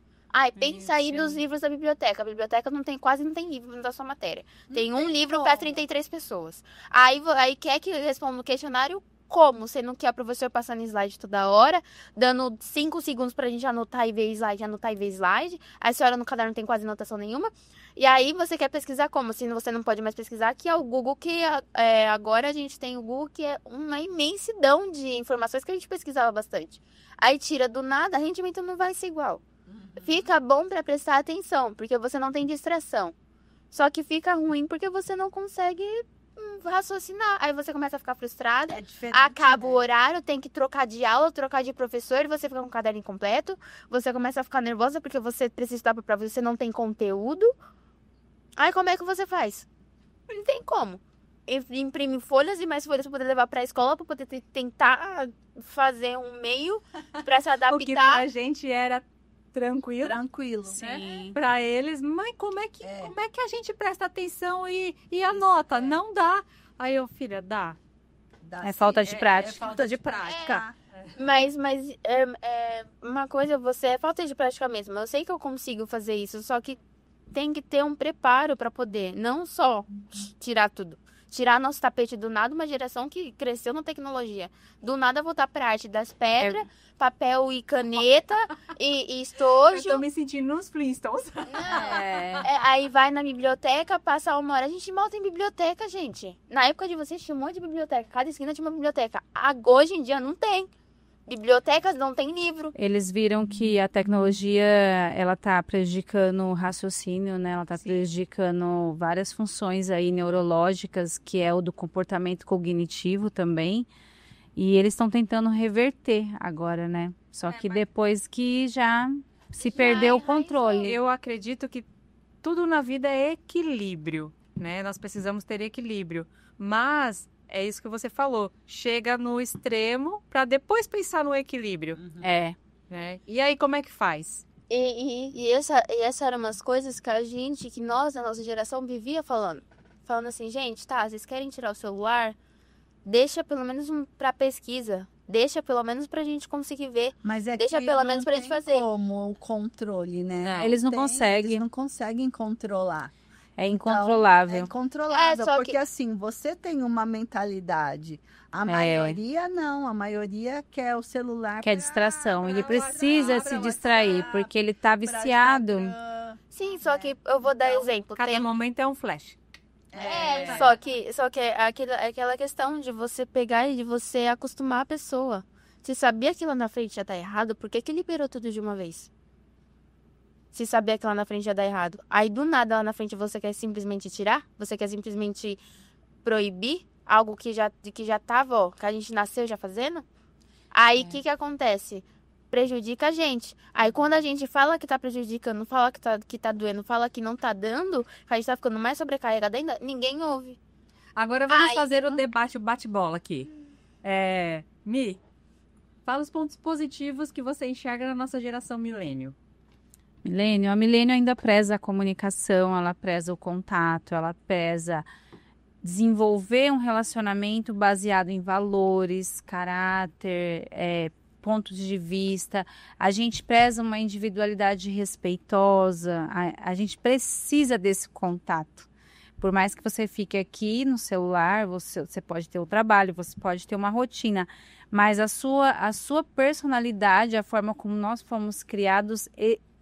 Pensa aí nos livros da biblioteca. A biblioteca quase não tem livro da sua matéria. Tem um livro para 33 pessoas. Aí quer que responda no questionário como? Sendo que a professora passando slide toda hora, dando 5 segundos pra gente anotar e ver slide, Aí a senhora no caderno não tem quase anotação nenhuma. E aí você quer pesquisar como? Se você não pode mais pesquisar, que é o Google, que agora a gente tem o Google, que é uma imensidão de informações que a gente pesquisava bastante. Aí tira do nada, rendimento não vai ser igual. Fica bom para prestar atenção, porque você não tem distração. Só que fica ruim porque você não consegue raciocinar. Aí você começa a ficar frustrado, acaba o horário, tem que trocar de aula, trocar de professor, você fica com o caderno incompleto, você começa a ficar nervosa porque você precisa estudar para prova, você não tem conteúdo. Aí como é que você faz? Não tem como. Imprime folhas e mais folhas para poder levar para a escola, para poder tentar fazer um meio para se adaptar. O que pra gente era tranquilo. Sim. Para eles, mãe, como é que a gente presta atenção e anota? Não dá. Aí eu, filha, dá. É falta de prática. Falta de prática. Mas uma coisa, é falta de prática mesmo. Eu sei que eu consigo fazer isso, só que tem que ter um preparo para poder, não só tirar tudo. Tirar nosso tapete do nada, uma geração que cresceu na tecnologia. Do nada voltar pra arte das pedras, papel e caneta e estojo. Eu tô me sentindo nos Flintstones. Aí vai na biblioteca, passa uma hora. A gente mal tem biblioteca, gente. Na época de vocês tinha um monte de biblioteca. Cada esquina tinha uma biblioteca. Hoje em dia não tem. Bibliotecas não tem livro. Eles viram que a tecnologia, ela tá prejudicando o raciocínio, né? Ela tá prejudicando várias funções aí neurológicas, que é o do comportamento cognitivo também. E eles estão tentando reverter agora, né? Só que depois que já se perdeu o controle. Eu acredito que tudo na vida é equilíbrio, né? Nós precisamos ter equilíbrio. Mas é isso que você falou. Chega no extremo para depois pensar no equilíbrio. Né? E aí, como é que faz? E essa era umas coisas que nós, a nossa geração, vivia falando. Falando assim, gente, vocês querem tirar o celular? Deixa pelo menos para pesquisa. Deixa pelo menos pra gente conseguir ver. Mas deixa pelo menos pra gente fazer. Como o controle, né? Eles não conseguem. Eles não conseguem controlar. É Então, incontrolável. é incontrolável, só porque que- assim, você tem uma mentalidade. A maioria não, a maioria quer o celular Que é pra- distração. Ele pra precisa WhatsApp, se distrair, porque ele tá pra viciado. Instagram. Sim, só que eu vou dar exemplo. Cada Tem momento é um flash. Só que é aquela questão de você pegar e de você acostumar a pessoa. Se sabia que lá na frente já tá errado, por que que liberou tudo de uma vez? Se sabia que lá na frente já dá errado. Aí do nada lá na frente você quer simplesmente tirar? Você quer simplesmente proibir algo que já tava, ó, que a gente nasceu já fazendo? Aí o que acontece? Prejudica a gente. Aí quando a gente fala que tá prejudicando, fala que tá doendo, fala que não tá dando, que a gente tá ficando mais sobrecarregada ainda, ninguém ouve. Agora vamos Ai, fazer o debate, o bate-bola aqui. Mi, fala os pontos positivos que você enxerga na nossa geração milênio. A milênio ainda preza a comunicação, ela preza o contato, ela preza desenvolver um relacionamento baseado em valores, caráter, pontos de vista. A gente preza uma individualidade respeitosa, a gente precisa desse contato. Por mais que você fique aqui no celular, você pode ter o trabalho, você pode ter uma rotina, mas a sua personalidade, a forma como nós fomos criados,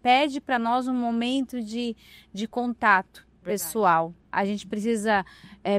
pede para nós um momento de contato pessoal. A gente precisa,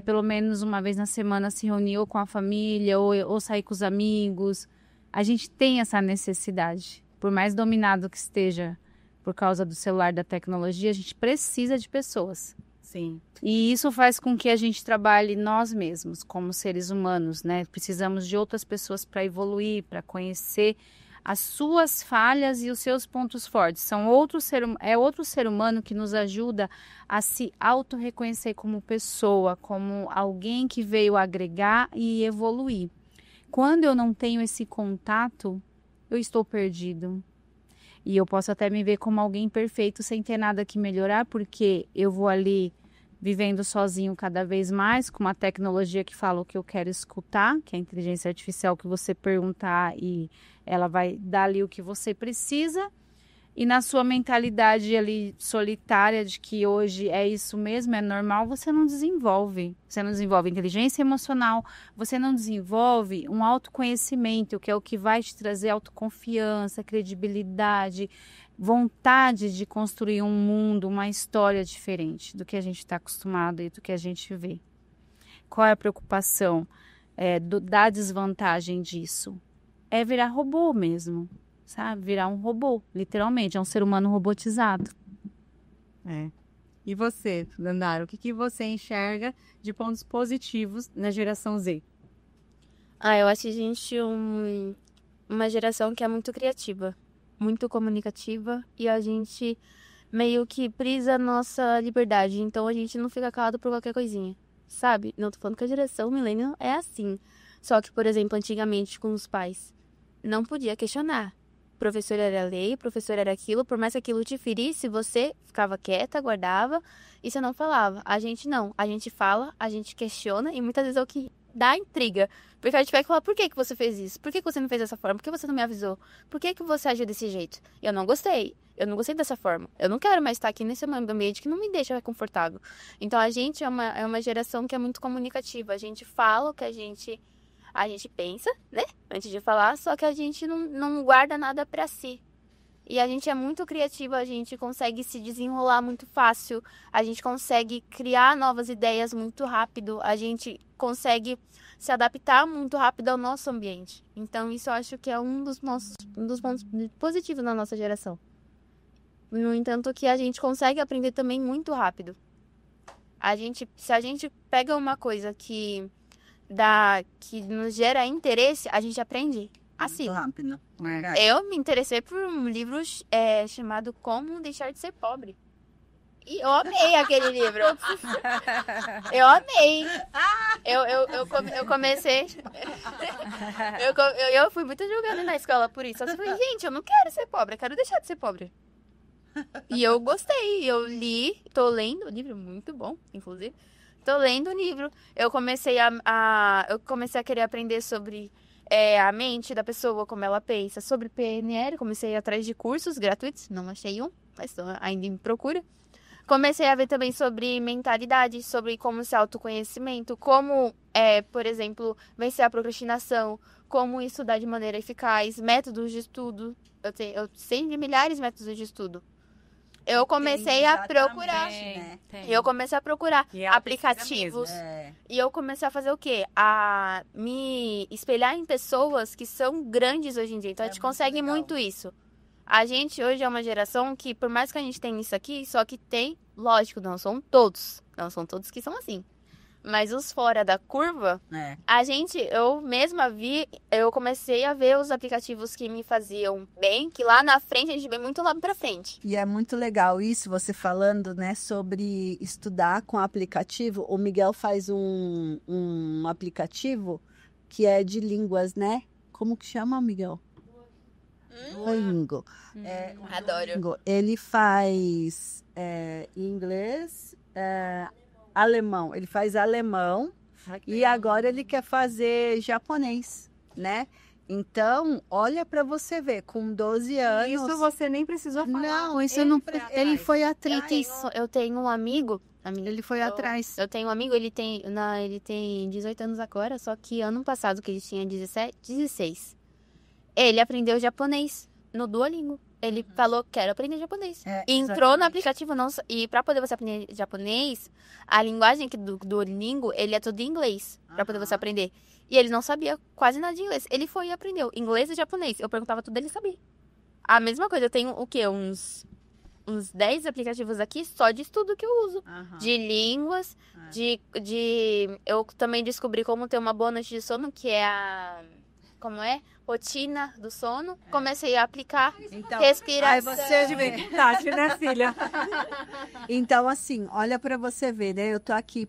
pelo menos uma vez na semana, se reunir ou com a família ou sair com os amigos. A gente tem essa necessidade. Por mais dominado que esteja por causa do celular, da tecnologia, a gente precisa de pessoas. Sim. E isso faz com que a gente trabalhe nós mesmos, como seres humanos, né? Precisamos de outras pessoas para evoluir, para conhecer as suas falhas e os seus pontos fortes. É outro ser humano que nos ajuda a se auto-reconhecer como pessoa, como alguém que veio agregar e evoluir. Quando eu não tenho esse contato, eu estou perdido. E eu posso até me ver como alguém perfeito sem ter nada que melhorar, porque eu vou ali vivendo sozinho cada vez mais, com uma tecnologia que fala o que eu quero escutar, que é a inteligência artificial que você perguntar e ela vai dar ali o que você precisa. E na sua mentalidade ali solitária de que hoje é isso mesmo, é normal, você não desenvolve. Você não desenvolve inteligência emocional, você não desenvolve um autoconhecimento, que é o que vai te trazer autoconfiança, credibilidade, vontade de construir um mundo, uma história diferente do que a gente está acostumado e do que a gente vê. Qual é a preocupação da desvantagem disso? É virar robô mesmo, sabe? Virar um robô, literalmente, é um ser humano robotizado. E você, Dandara, o que você enxerga de pontos positivos na geração Z? Eu acho a gente uma geração que é muito criativa, muito comunicativa e a gente meio que prisa a nossa liberdade. Então a gente não fica calado por qualquer coisinha, sabe? Não tô falando que a geração millennial é assim. Só que, por exemplo, antigamente com os pais, não podia questionar. Professor era lei, professor era aquilo, por mais que aquilo te ferisse, você ficava quieta, guardava e você não falava. A gente não, a gente fala, a gente questiona e muitas vezes é o que dá intriga. Porque a gente vai falar, por que você fez isso? Por que você não fez dessa forma? Por que você não me avisou? Por que você agiu desse jeito? Eu não gostei dessa forma. Eu não quero mais estar aqui nesse ambiente que não me deixa confortável. Então a gente é uma geração que é muito comunicativa. A gente fala o que a gente pensa, né? Antes de falar, só que a gente não guarda nada pra si. E a gente é muito criativa, a gente consegue se desenrolar muito fácil, a gente consegue criar novas ideias muito rápido, a gente consegue se adaptar muito rápido ao nosso ambiente. Então, isso eu acho que é um dos pontos positivos na nossa geração. No entanto, que a gente consegue aprender também muito rápido. Se a gente pega uma coisa que nos gera interesse, a gente aprende assim. Muito rápido. Eu me interessei por um livro chamado Como Deixar de Ser Pobre. E eu amei aquele livro. Eu amei. Eu comecei. Eu fui muito julgada na escola por isso. Eu falei, gente, eu não quero ser pobre, eu quero deixar de ser pobre. E eu gostei. Eu li, tô lendo o livro, muito bom, inclusive. Tô lendo o livro. Eu comecei a querer aprender sobre a mente da pessoa, como ela pensa, sobre PNL. Comecei a ir atrás de cursos gratuitos. Não achei um, mas tô ainda em procura. Comecei a ver também sobre mentalidade, sobre como ser autoconhecimento, como, por exemplo, vencer a procrastinação, como estudar de maneira eficaz, métodos de estudo. Eu sei de milhares de métodos de estudo. Eu comecei a procurar. Né? Eu comecei a procurar E é aplicativos. E eu comecei a fazer o quê? A me espelhar em pessoas que são grandes hoje em dia. Então, a gente muito consegue legal. muito isso. A gente hoje é uma geração que, por mais que a gente tenha isso aqui, só que tem, lógico, não são todos. Não são todos que são assim. Mas os fora da curva, eu mesma eu comecei a ver os aplicativos que me faziam bem, que lá na frente a gente vê muito lá pra frente. E é muito legal isso, você falando, né, sobre estudar com aplicativo. O Miguel faz um aplicativo que é de línguas, né? Como que chama, Miguel? Duolingo. Adoro. Duolingo. Ele faz inglês, alemão. Ele faz alemão e agora ele quer fazer japonês, né? Então, olha para você ver, com 12 anos... Isso você nem precisou falar. Não, isso não... Ele foi atrás. Eu tenho um amigo... Ele foi atrás. Eu tenho um amigo, ele tem 18 anos agora, só que ano passado, que ele tinha 16, ele aprendeu japonês no Duolingo. Ele falou, quero aprender japonês. Entrou no aplicativo, e para poder você aprender japonês, a linguagem do Duolingo, ele é tudo em inglês, para poder você aprender. E ele não sabia quase nada de inglês. Ele foi e aprendeu inglês e japonês. Eu perguntava tudo, ele sabia. A mesma coisa, eu tenho o quê? Uns 10 aplicativos aqui só de estudo que eu uso. De línguas, eu também descobri como ter uma boa noite de sono, que é a... Como é? Rotina do sono. Comecei a aplicar respiração. Aí você vê. Tati, né, filha? Então, assim, olha para você ver, né? Eu tô aqui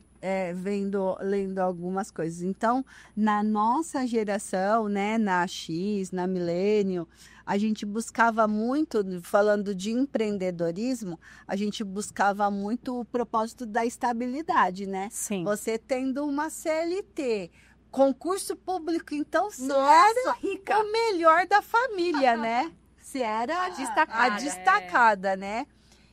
lendo algumas coisas. Então, na nossa geração, né, na X, na Millennium, a gente buscava muito, falando de empreendedorismo, a gente buscava muito o propósito da estabilidade, né? Sim. Você tendo uma CLT, concurso público, então você era rica. o melhor da família, né? Você era a destacada, né?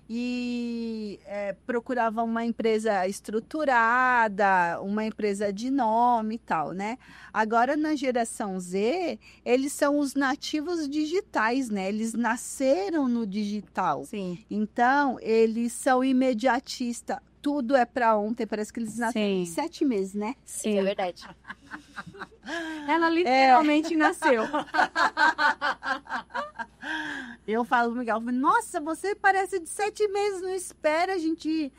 E procurava uma empresa estruturada, uma empresa de nome e tal, né? Agora, na geração Z, eles são os nativos digitais, né? Eles nasceram no digital. Sim. Então, eles são imediatistas. Tudo é para ontem, parece que eles nasceram em 7 meses, né? Sim, é verdade. Ela literalmente nasceu. Eu falo pro Miguel, nossa, você parece de 7 meses, não espera a gente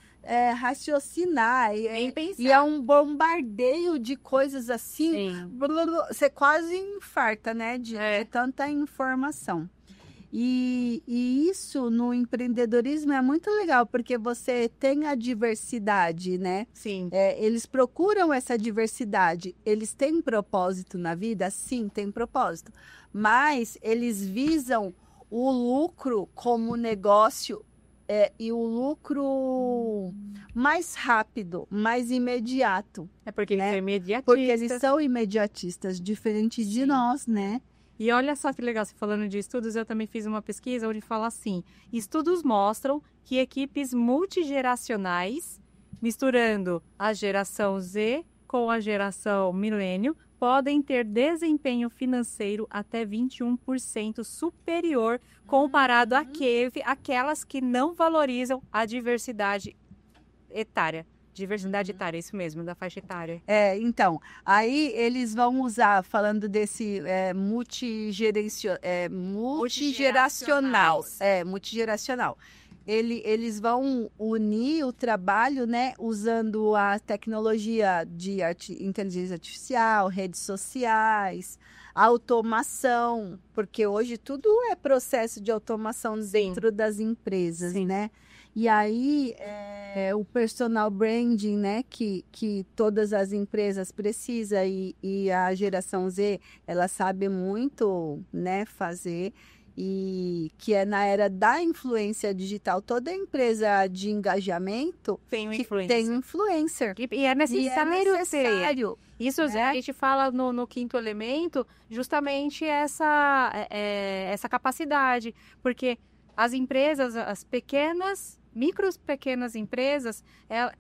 raciocinar. Nem pensar. E é um bombardeio de coisas assim. Sim. Você quase infarta, né? De tanta informação. E isso no empreendedorismo é muito legal, porque você tem a diversidade, né? Sim. Eles procuram essa diversidade. Eles têm propósito na vida? Sim, tem propósito. Mas eles visam o lucro como negócio e o lucro mais rápido, mais imediato. É porque eles né? são imediatistas. Porque eles são imediatistas, diferente de nós, né? E olha só que legal, você falando de estudos, eu também fiz uma pesquisa onde fala assim, estudos mostram que equipes multigeracionais, misturando a geração Z com a geração milênio, podem ter desempenho financeiro até 21% superior comparado àquelas que não valorizam a diversidade etária. Diversidade etária, isso mesmo, da faixa etária. Então, aí eles vão usar, falando desse multigeracional. Multigeracional. Eles vão unir o trabalho, né, usando a tecnologia de inteligência artificial, redes sociais, automação, porque hoje tudo é processo de automação dentro das empresas, né? E aí, o personal branding, né, que todas as empresas precisam e a geração Z, ela sabe muito, né, fazer, e que é na era da influência digital. Toda empresa de engajamento tem um influencer. E é necessário. Isso, né? A gente fala no quinto elemento justamente essa capacidade, porque as empresas, as pequenas empresas,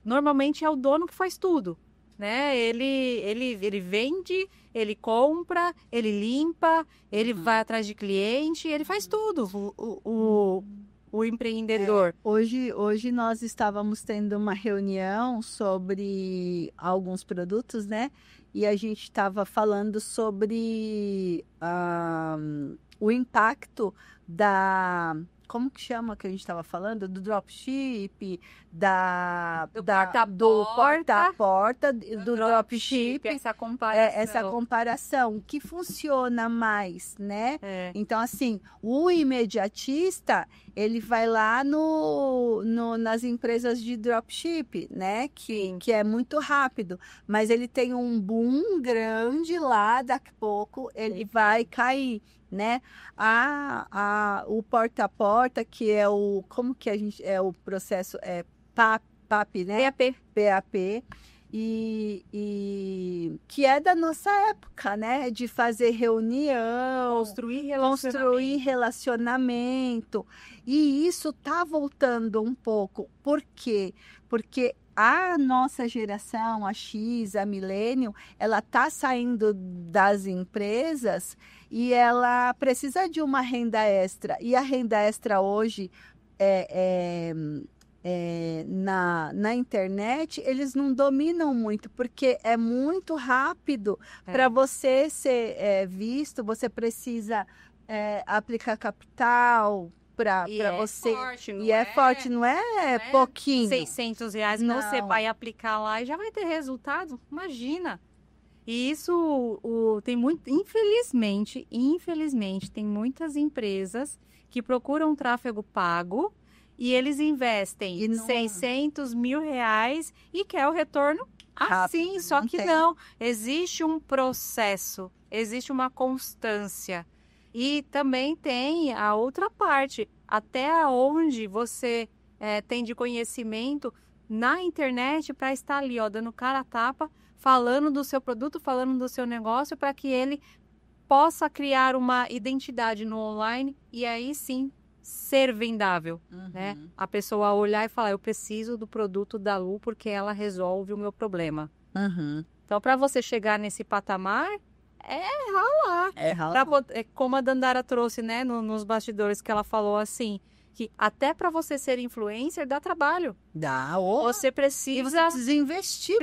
normalmente é o dono que faz tudo, né? Ele vende, ele compra, ele limpa, ele vai atrás de cliente, ele faz tudo, o empreendedor. Hoje nós estávamos tendo uma reunião sobre alguns produtos, né? E a gente estava falando sobre o impacto como que chama que a gente estava falando? Do dropship, do porta-a-porta, do dropship. Essa comparação que funciona mais, né? Então, assim, o imediatista, ele vai lá nas empresas de dropship, né? Que é muito rápido, mas ele tem um boom grande lá, daqui a pouco ele vai cair, né? O porta-a-porta, que é como que a gente, o processo PAP, né? PAP, e que é da nossa época, né? De fazer reunião, construir relacionamento, e isso tá voltando um pouco. Por quê? Porque a nossa geração, a X, a Millennium, ela tá saindo das empresas e ela precisa de uma renda extra. E a renda extra hoje na internet, eles não dominam muito, porque é muito rápido para você ser visto, você precisa aplicar capital para você. Forte, forte, não é pouquinho. R$600 que você vai aplicar lá e já vai ter resultado, imagina. E isso tem muito, infelizmente, tem muitas empresas que procuram tráfego pago e eles investem R$600 mil e quer o retorno assim, só que não. Existe um processo, existe uma constância. E também tem a outra parte, até onde você tem de conhecimento na internet para estar ali, dando cara a tapa, falando do seu produto, falando do seu negócio, para que ele possa criar uma identidade no online e aí sim ser vendável, né? A pessoa olhar e falar, eu preciso do produto da Lu porque ela resolve o meu problema. Então, para você chegar nesse patamar, ralar. Como a Dandara trouxe, né, nos bastidores, que ela falou assim, que até para você ser influencer dá trabalho. Você precisa investir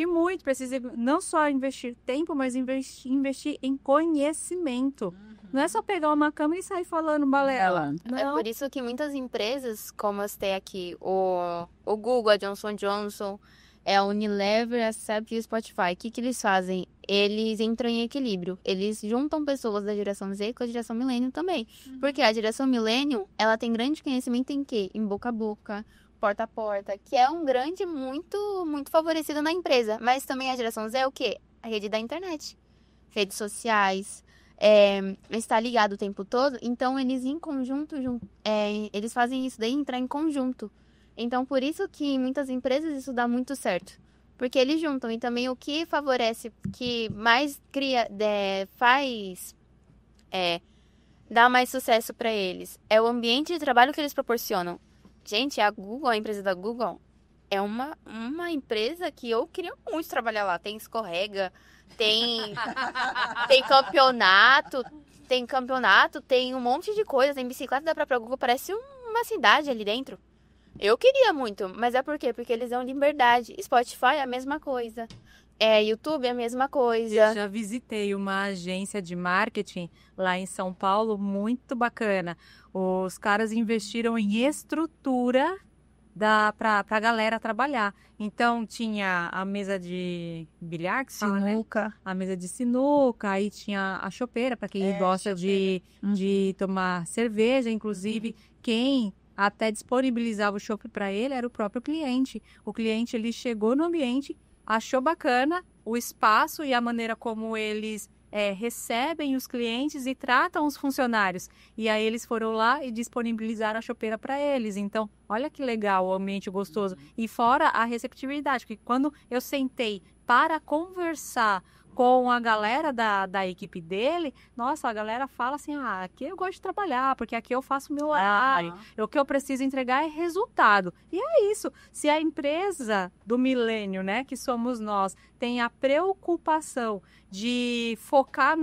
muito. Precisa não só investir tempo, mas investir em conhecimento. Não é só pegar uma câmera e sair falando balela. Não. É por isso que muitas empresas, como as tem aqui, o Google, a Johnson & Johnson, a Unilever, a SEB e o Spotify, o que eles fazem? Eles entram em equilíbrio. Eles juntam pessoas da geração Z com a geração Millennium também. Porque a geração Millennium, ela tem grande conhecimento em quê? Em boca a boca, porta a porta, que é um grande muito, muito favorecido na empresa. Mas também a geração Z é o quê? A rede da internet. Redes sociais, está ligado o tempo todo. Então, eles em conjunto, eles fazem isso daí, entrar em conjunto. Então, por isso que em muitas empresas isso dá muito certo. Porque eles juntam. E também o que favorece, que mais dá mais sucesso para eles, é o ambiente de trabalho que eles proporcionam. Gente, a empresa da Google, é uma empresa que eu queria muito trabalhar lá. Tem escorrega, tem campeonato, tem um monte de coisa. Tem bicicleta da própria Google, parece uma cidade ali dentro. Eu queria muito, mas é por quê? Porque eles dão liberdade. Spotify é a mesma coisa. YouTube é a mesma coisa. Eu já visitei uma agência de marketing lá em São Paulo, muito bacana. Os caras investiram em estrutura para a galera trabalhar. Então, tinha a mesa de bilhar, sinuca. Né? A mesa de sinuca, aí tinha a chopeira, para quem gosta de tomar cerveja. Inclusive, quem até disponibilizava o chopp para ele era o próprio cliente. O cliente, ele chegou no ambiente, achou bacana o espaço e a maneira como eles recebem os clientes e tratam os funcionários. E aí eles foram lá e disponibilizaram a chopeira para eles. Então, olha que legal, o ambiente gostoso. E fora a receptividade, porque quando eu sentei para conversar com a galera da equipe dele, nossa, a galera fala assim, aqui eu gosto de trabalhar, porque aqui eu faço o meu horário, o que eu preciso entregar é resultado. E é isso, se a empresa do milênio, né, que somos nós, tem a preocupação de focar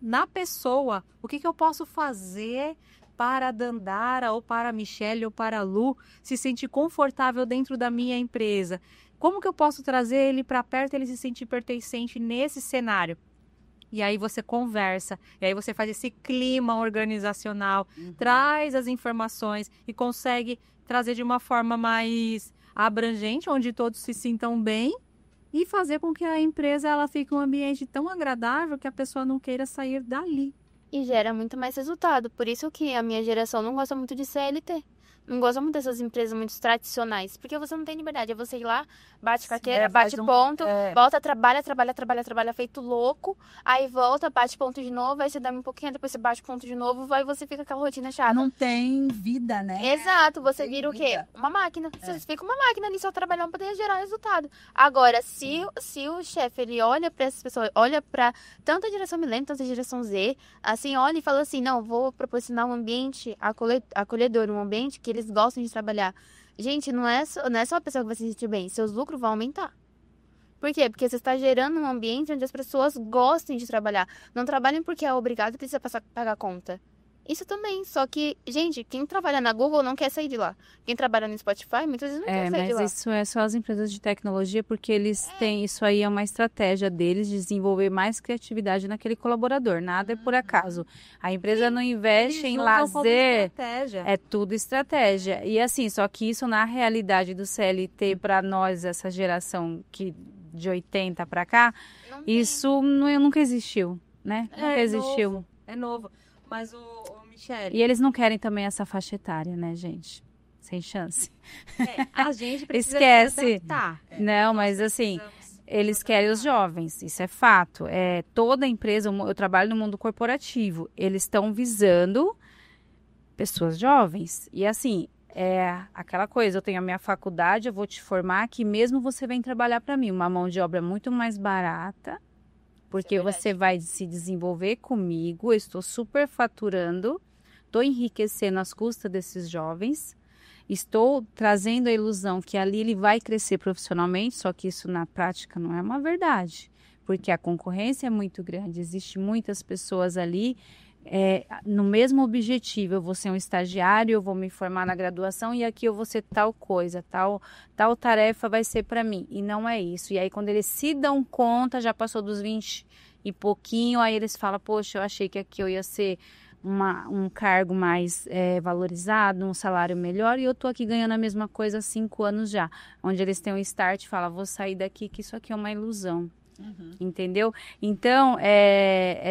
na pessoa, o que eu posso fazer para a Dandara, ou para a Michelle, ou para a Lu, se sentir confortável dentro da minha empresa. Como que eu posso trazer ele para perto, ele se sentir pertencente nesse cenário? E aí você conversa, e aí você faz esse clima organizacional, traz as informações e consegue trazer de uma forma mais abrangente, onde todos se sintam bem, e fazer com que a empresa ela fique um ambiente tão agradável que a pessoa não queira sair dali. E gera muito mais resultado. Por isso que a minha geração não gosta muito de CLT. Não gosta muito dessas empresas muito tradicionais. Porque você não tem liberdade. É você ir lá, bate carteira, bate ponto, volta, trabalha feito louco. Aí volta, bate ponto de novo, aí você dorme um pouquinho, depois você bate ponto de novo, aí você fica com aquela rotina chata. Não tem vida, né? Exato, você vira o quê? Uma máquina. Você fica uma máquina ali só trabalhando para poder gerar resultado. Agora, se o chefe, ele olha para essas pessoas, olha para tanto a geração milênio, tanto a geração Z, assim, olha e fala assim, não, vou proporcionar um ambiente acolhedor, um ambiente que eles gostam de trabalhar. Gente, não é só a pessoa que vai se sentir bem, seus lucros vão aumentar. Por quê? Porque você está gerando um ambiente onde as pessoas gostem de trabalhar. Não trabalhem porque é obrigado e precisa pagar conta. Isso também, só que, gente, quem trabalha na Google não quer sair de lá. Quem trabalha no Spotify, muitas vezes não quer sair de lá. Mas isso é só as empresas de tecnologia, porque eles têm, isso aí é uma estratégia deles de desenvolver mais criatividade naquele colaborador, nada é por acaso. A empresa não investe em lazer, é tudo estratégia. E assim, só que isso na realidade do CLT, para nós, essa geração de 80 para cá, isso nunca existiu, né? Nunca existiu. É novo. Mas o Michele... E eles não querem também essa faixa etária, né, gente? Sem chance. A gente precisa Esquece. se adaptar. Não, mas assim, eles querem os jovens, isso é fato. Toda empresa, eu trabalho no mundo corporativo, eles estão visando pessoas jovens. E assim, aquela coisa, eu tenho a minha faculdade, eu vou te formar que mesmo você vem trabalhar para mim, uma mão de obra muito mais barata, porque você vai se desenvolver comigo, eu estou superfaturando, estou enriquecendo às custas desses jovens, estou trazendo a ilusão que ali ele vai crescer profissionalmente, só que isso na prática não é uma verdade, porque a concorrência é muito grande, existem muitas pessoas ali no mesmo objetivo, eu vou ser um estagiário, eu vou me formar na graduação e aqui eu vou ser tal coisa, tal tarefa vai ser para mim, e não é isso. E aí quando eles se dão conta, já passou dos 20 e pouquinho, aí eles falam, poxa, eu achei que aqui eu ia ser um cargo mais valorizado, um salário melhor, e eu tô aqui ganhando a mesma coisa há 5 anos já, onde eles têm um start e falam, vou sair daqui que isso aqui é uma ilusão. Entendeu? Então,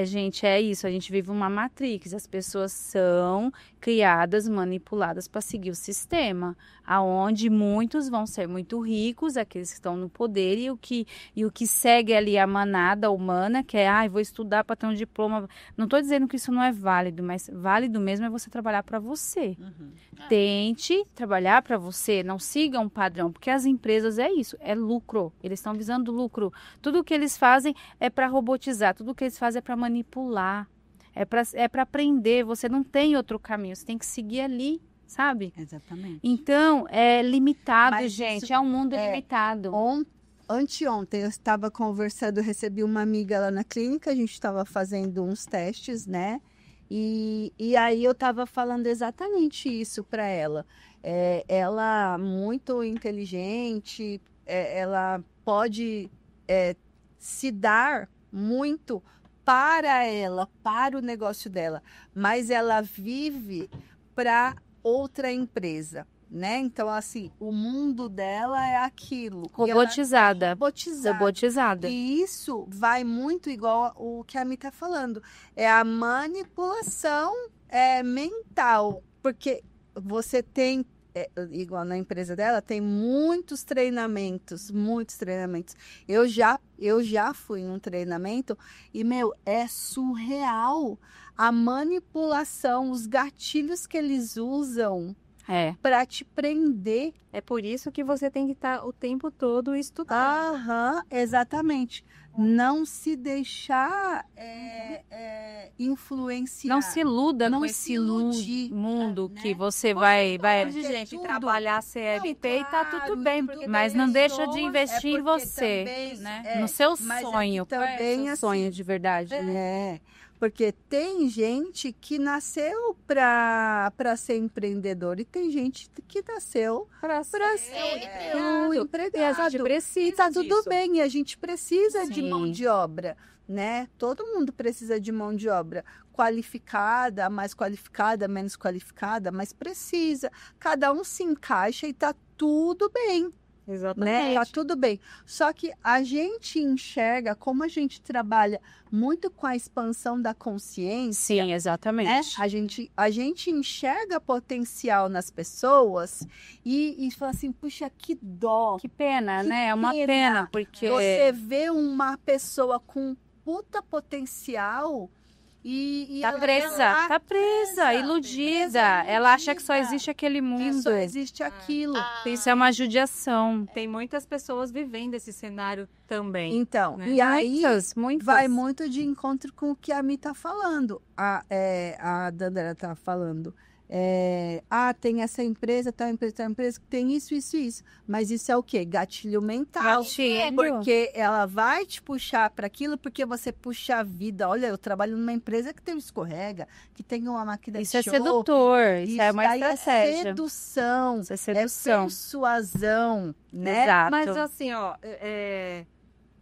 gente, é isso. A gente vive uma matrix. As pessoas são criadas, manipuladas para seguir o sistema, aonde muitos vão ser muito ricos, aqueles que estão no poder, e o que segue ali a manada humana, que é, vou estudar para ter um diploma. Não estou dizendo que isso não é válido, mas válido mesmo é você trabalhar para você. Tente trabalhar para você, não siga um padrão, porque as empresas é isso, é lucro. Eles estão visando lucro. Tudo que eles fazem é para robotizar, tudo que eles fazem é para manipular, é para aprender. Você não tem outro caminho, você tem que seguir ali, sabe? Exatamente. Então, é limitado, Mas gente, isso é um mundo limitado. Anteontem eu estava conversando, eu recebi uma amiga lá na clínica, a gente estava fazendo uns testes, né? E aí eu estava falando exatamente isso para ela. Ela muito inteligente, ela pode se dar muito para ela, para o negócio dela, mas ela vive para outra empresa, né? Então, assim, o mundo dela é aquilo. Robotizada. Robotizada. E isso vai muito igual o que a Mi está falando. É a manipulação mental, porque você tem igual na empresa dela, tem muitos treinamentos. Eu já fui num treinamento e, é surreal a manipulação, os gatilhos que eles usam para te prender. É por isso que você tem que estar o tempo todo estudando. Aham, exatamente. Não se deixar influenciar. Não se iluda Não com se esse iludir, mundo né? que você vai... Hoje, Porque gente, tudo- trabalhar CLT e tá claro, tudo bem, tudo porque Mas tem não deixa de pessoas- investir em porque você, também, né? No seu mas é que sonho. Qual é o também, seu assim, sonho de verdade? Porque tem gente que nasceu para ser empreendedor e tem gente que nasceu Para para ser ser empregado. um E a empregado. gente precisa E tá tudo disso. bem, e a gente precisa de Sim. mão de obra, né? Todo mundo precisa de mão de obra qualificada, mais qualificada, menos qualificada, mas precisa. Cada um se encaixa e tá tudo bem, né? Tá tudo bem. Só que a gente enxerga, como a gente trabalha muito com a expansão da consciência, Sim, exatamente. né? A gente enxerga potencial nas pessoas e fala assim, puxa, que dó. Que pena, Que né? É uma pena. pena, porque... Você vê uma pessoa com puta potencial e Tá ela presa, tá presa, iludida. Ela acha que só iludida. existe aquele mundo. Só existe aquilo. Isso é uma judiação. Tem muitas pessoas vivendo esse cenário também. Então, né? e aí Muitas. vai muito de encontro com o que a Mi tá falando. A Dandara tá falando. Tem essa empresa, tal empresa que tem isso, isso, isso. Mas isso é o quê? Gatilho mental. Gatilho. Porque ela vai te puxar para aquilo, porque você puxa a vida. Olha, eu trabalho numa empresa que tem um escorrega, que tem uma máquina Isso é de sedutor, isso é uma aí estratégia. É sedução, Isso é sedução. persuasão, né? Exato. Mas assim, ó,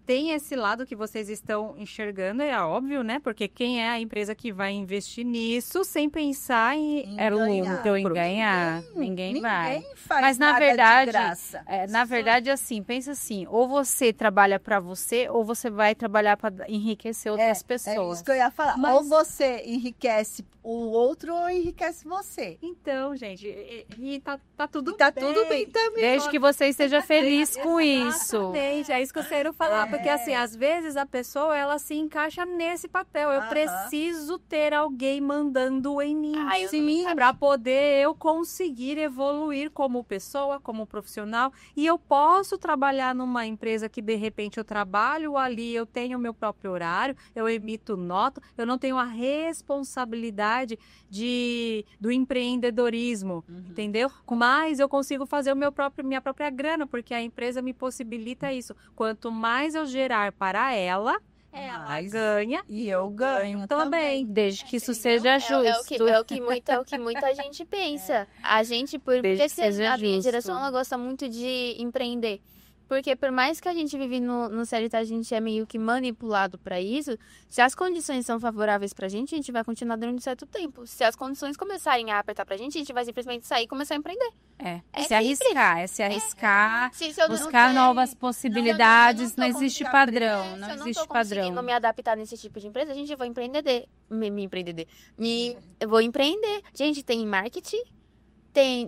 tem esse lado que vocês estão enxergando, é óbvio, né? Porque quem é a empresa que vai investir nisso sem pensar em Era ganhar. lucro em ganhar. Ninguém vai. Faz Mas, na nada de verdade, graça. Na verdade, assim, pensa assim, ou você trabalha para você, ou você vai trabalhar para enriquecer outras É pessoas. isso que eu ia falar. Mas- Ou você enriquece o outro ou enriquece você. Então, gente, e tá tudo E tá bem. tudo bem também. Desde que você esteja feliz com isso. Exatamente, é isso que eu quero falar, porque assim, às vezes a pessoa, ela se encaixa nesse papel, eu Aham. preciso ter alguém mandando em mim, Eu sim, para poder eu conseguir evoluir como pessoa, como profissional, e eu posso trabalhar numa empresa que de repente eu trabalho ali, eu tenho o meu próprio horário, eu emito nota, eu não tenho a responsabilidade do empreendedorismo, entendeu? Mas eu consigo fazer minha própria grana, porque a empresa me possibilita isso. Quanto mais eu gerar para ela Mas- ganha E eu ganho também. Desde que isso seja justo. É o que muita gente pensa. A gente, Desde que porque seja a minha justo. geração, ela gosta muito de empreender. Porque por mais que a gente vive no CLT, a gente é meio que manipulado para isso. Se as condições são favoráveis pra gente, a gente vai continuar durante um certo tempo. Se as condições começarem a apertar pra gente, a gente vai simplesmente sair e começar a empreender. É É se arriscar, Se eu não buscar tô- novas possibilidades, se eu não tô existe conseguindo- padrão, se não eu não existe tô conseguindo padrão. me adaptar nesse tipo de empresa, a gente vai eu vou empreender. Gente, tem marketing,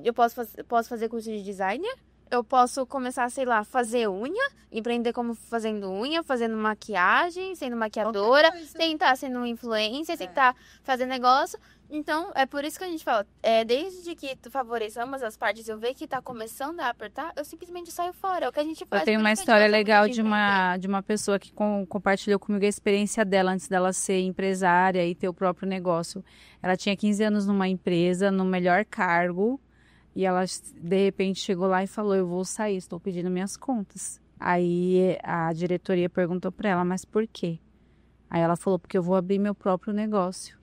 eu posso fazer curso de designer, eu posso começar, sei lá, fazer unha, empreender como fazendo unha, fazendo maquiagem, sendo maquiadora, Qualquer coisa. tentar sendo uma influencer, tentar fazer negócio. Então, é por isso que a gente fala, desde que tu favoreça ambas as partes, eu ver que tá começando a apertar, eu simplesmente saio fora. É o que a gente faz. Eu tenho por uma isso que a gente história gosta legal muito de empreender. uma pessoa que compartilhou comigo a experiência dela antes dela ser empresária e ter o próprio negócio. Ela tinha 15 anos numa empresa, no melhor cargo, e ela de repente chegou lá e falou: eu vou sair, estou pedindo minhas contas. Aí a diretoria perguntou para ela: mas por quê? Aí ela falou: porque eu vou abrir meu próprio negócio.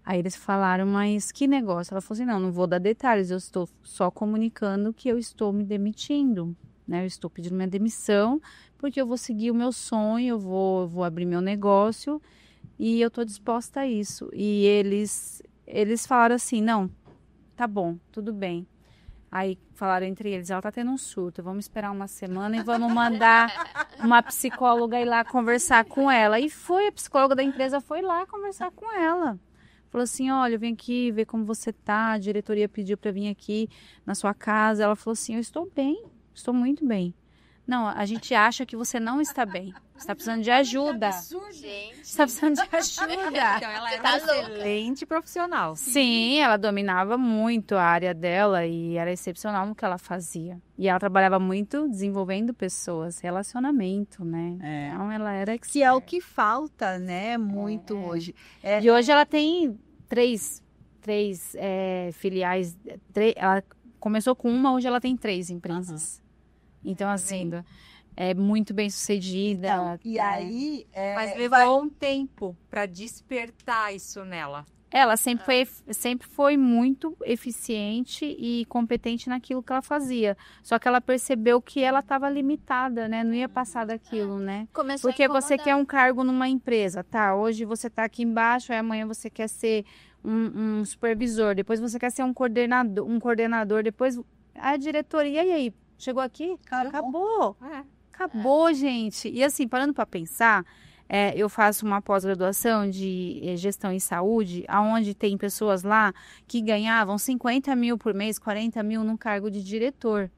Aí eles falaram: mas que negócio? Ela falou assim: não vou dar detalhes, eu estou só comunicando que eu estou me demitindo, né? Eu estou pedindo minha demissão porque eu vou seguir o meu sonho, eu vou abrir meu negócio e eu estou disposta a isso. E eles falaram assim: não, tá bom, tudo bem. Aí falaram entre eles: ela tá tendo um surto, vamos esperar uma semana e vamos mandar uma psicóloga ir lá conversar com ela. E foi, a psicóloga da empresa foi lá conversar com ela. Falou assim: olha, eu vim aqui ver como você tá, a diretoria pediu para vir aqui na sua casa. Ela falou assim: eu estou bem, estou muito bem. Não, a gente acha que você não está bem. Você está precisando de ajuda. Gente, Você está precisando de ajuda. Então, ela Você era tá uma louca. excelente profissional. Sim, ela dominava muito a área dela e era excepcional no que ela fazia. E ela trabalhava muito desenvolvendo pessoas, relacionamento, né? É. Então ela era Que é o que falta, né? Muito hoje. É, E hoje ela tem três filiais. Ela começou com uma, hoje ela tem 3 empresas. Então, assim, é muito bem sucedida. então, e aí... Mas levou um tempo para despertar isso nela. Ela sempre foi muito eficiente e competente naquilo que ela fazia. Só que ela percebeu que ela estava limitada, né? Não ia passar daquilo, né? Começou a Porque você incomodar. quer um cargo numa empresa, tá? Hoje você tá aqui embaixo, aí amanhã você quer ser um supervisor, depois você quer ser um coordenador, depois a diretoria, e aí? Chegou aqui? Acabou. Acabou, gente. E assim, parando para pensar, eu faço uma pós-graduação de gestão em saúde, onde tem pessoas lá que ganhavam 50 mil por mês, 40 mil num cargo de diretor.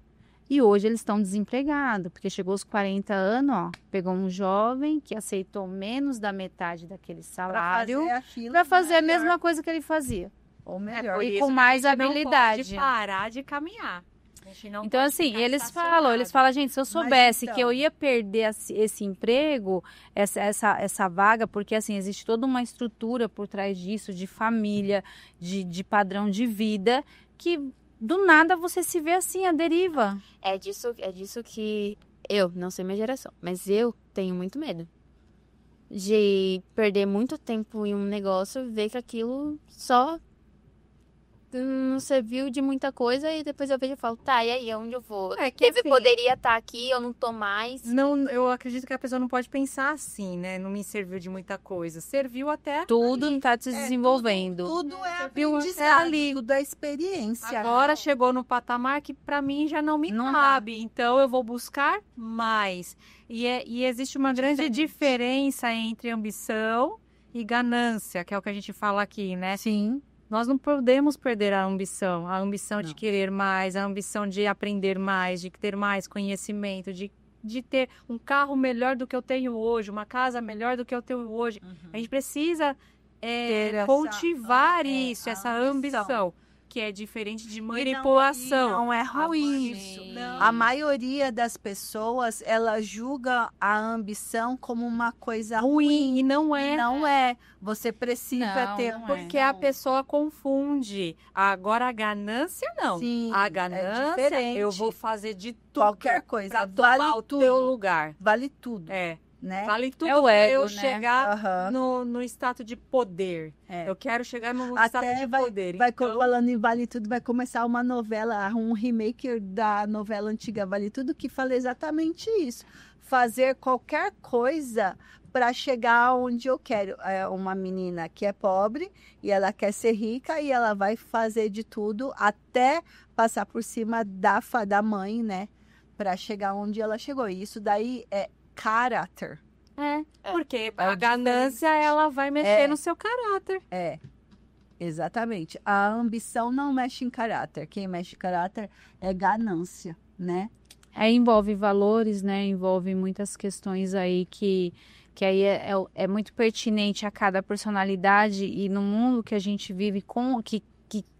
E hoje eles estão desempregados, porque chegou aos 40 anos, ó, pegou um jovem que aceitou menos da metade daquele salário para fazer a mesma coisa que ele fazia. Ou melhor. Por E isso com mais que a gente habilidade. Não pode parar de caminhar. A gente não Então, pode assim, ficar eles estacionado. falam, gente, se eu soubesse então- que eu ia perder esse emprego, essa vaga, porque, assim, existe toda uma estrutura por trás disso, de família, de padrão de vida, que do nada você se vê assim, a deriva. É disso que eu, não sei minha geração, mas eu tenho muito medo. De perder muito tempo em um negócio, ver que aquilo só não serviu de muita coisa e depois eu vejo e falo, tá, e aí, onde eu vou? É que assim, Poderia estar aqui, eu não tô mais. não, eu acredito que a pessoa não pode pensar assim, né? Não me serviu de muita coisa. Serviu até Tudo está se desenvolvendo. Tudo é viu, aprendizagem, tudo é experiência. agora chegou no patamar que para mim já não me Não cabe. Então eu vou buscar mais. E existe uma grande diferença entre ambição e ganância, que é o que a gente fala aqui, né? Sim. Nós não podemos perder a ambição de Não. querer mais, a ambição de aprender mais, de ter mais conhecimento, de ter um carro melhor do que eu tenho hoje, uma casa melhor do que eu tenho hoje. A gente precisa Ter essa- cultivar a essa ambição. ambição, que é diferente de E manipulação. não é ruim. Isso, não. A maioria das pessoas, ela julga a ambição como uma coisa Ruim, e não E é. não é. Você precisa Não, ter... não é. Porque a pessoa confunde. Agora a ganância não. Sim, A é ganância, diferente. eu vou fazer de tudo Qualquer coisa. pra Vale tomar o tudo. teu lugar. Vale tudo, É, né? vale tudo É o pra ego, eu né? chegar Aham. no status de poder. É. Eu quero chegar no Até status de poder. Vai Então, falando em Vale Tudo, vai começar uma novela, um remake da novela antiga Vale Tudo, que fala exatamente isso. Fazer qualquer coisa para chegar onde eu quero. É uma menina que é pobre e ela quer ser rica e ela vai fazer de tudo até passar por cima da mãe, né? Para chegar onde ela chegou. E isso daí é caráter. porque É a o ganância, ela vai mexer no seu caráter. É, exatamente. A ambição não mexe em caráter. Quem mexe em caráter é ganância, né? Aí envolve valores, né? Envolve muitas questões aí que aí é muito pertinente a cada personalidade e no mundo que a gente vive que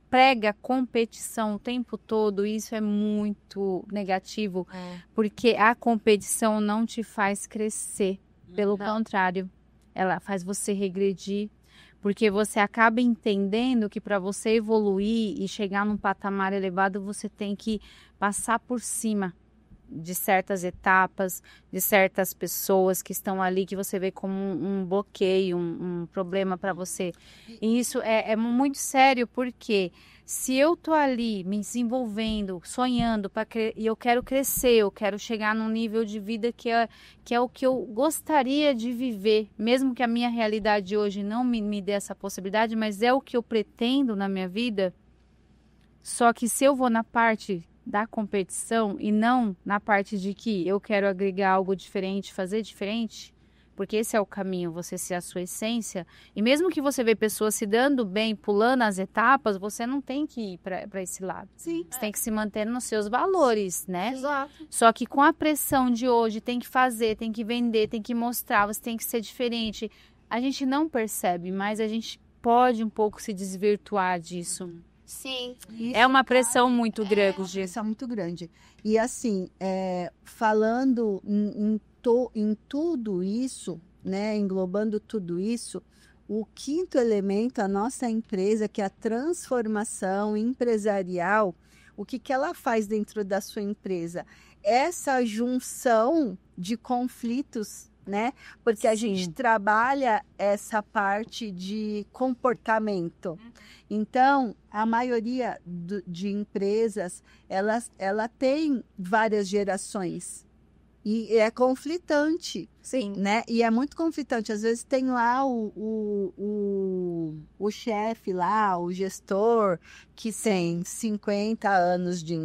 prega competição o tempo todo, isso é muito negativo, porque a competição não te faz crescer, pelo contrário, ela faz você regredir, porque você acaba entendendo que para você evoluir e chegar num patamar elevado, você tem que passar por cima de certas etapas, de certas pessoas que estão ali, que você vê como um bloqueio, um problema para você. E isso é muito sério, porque se eu tô ali me desenvolvendo, sonhando, e eu quero crescer, eu quero chegar num nível de vida que é o que eu gostaria de viver, mesmo que a minha realidade hoje não me dê essa possibilidade, mas é o que eu pretendo na minha vida. Só que se eu vou na parte da competição e não na parte de que eu quero agregar algo diferente, fazer diferente, porque esse é o caminho, você ser a sua essência. E mesmo que você vê pessoas se dando bem, pulando as etapas, você não tem que ir para esse lado. Sim. Você tem que se manter nos seus valores, né? Exato. Só que com a pressão de hoje, tem que fazer, tem que vender, tem que mostrar, você tem que ser diferente. A gente não percebe, mas a gente pode um pouco se desvirtuar disso. Sim. É uma pressão muito grande. Uma pressão muito grande. E assim, falando em tudo isso, né, englobando tudo isso, o quinto elemento, a nossa empresa, que é a transformação empresarial, o que ela faz dentro da sua empresa? Essa junção de conflitos, né? Porque a gente trabalha essa parte de comportamento. Então, a maioria de empresas, ela tem várias gerações. E é conflitante. Sim. Né? E é muito conflitante. Às vezes tem lá o chefe lá, o gestor, que tem 50 anos de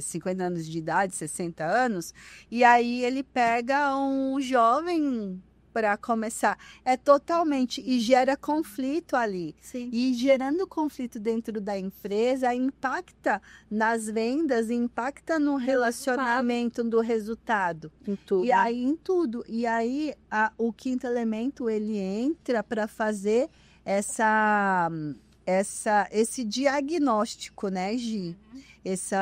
50 anos de idade, 60 anos, e aí ele pega um jovem para começar. É totalmente, e gera conflito ali. Sim. E gerando conflito dentro da empresa, impacta nas vendas, impacta no relacionamento do resultado. Em tudo. E aí, em tudo. E aí, o quinto elemento, ele entra para fazer esse diagnóstico, né, Gi? Esse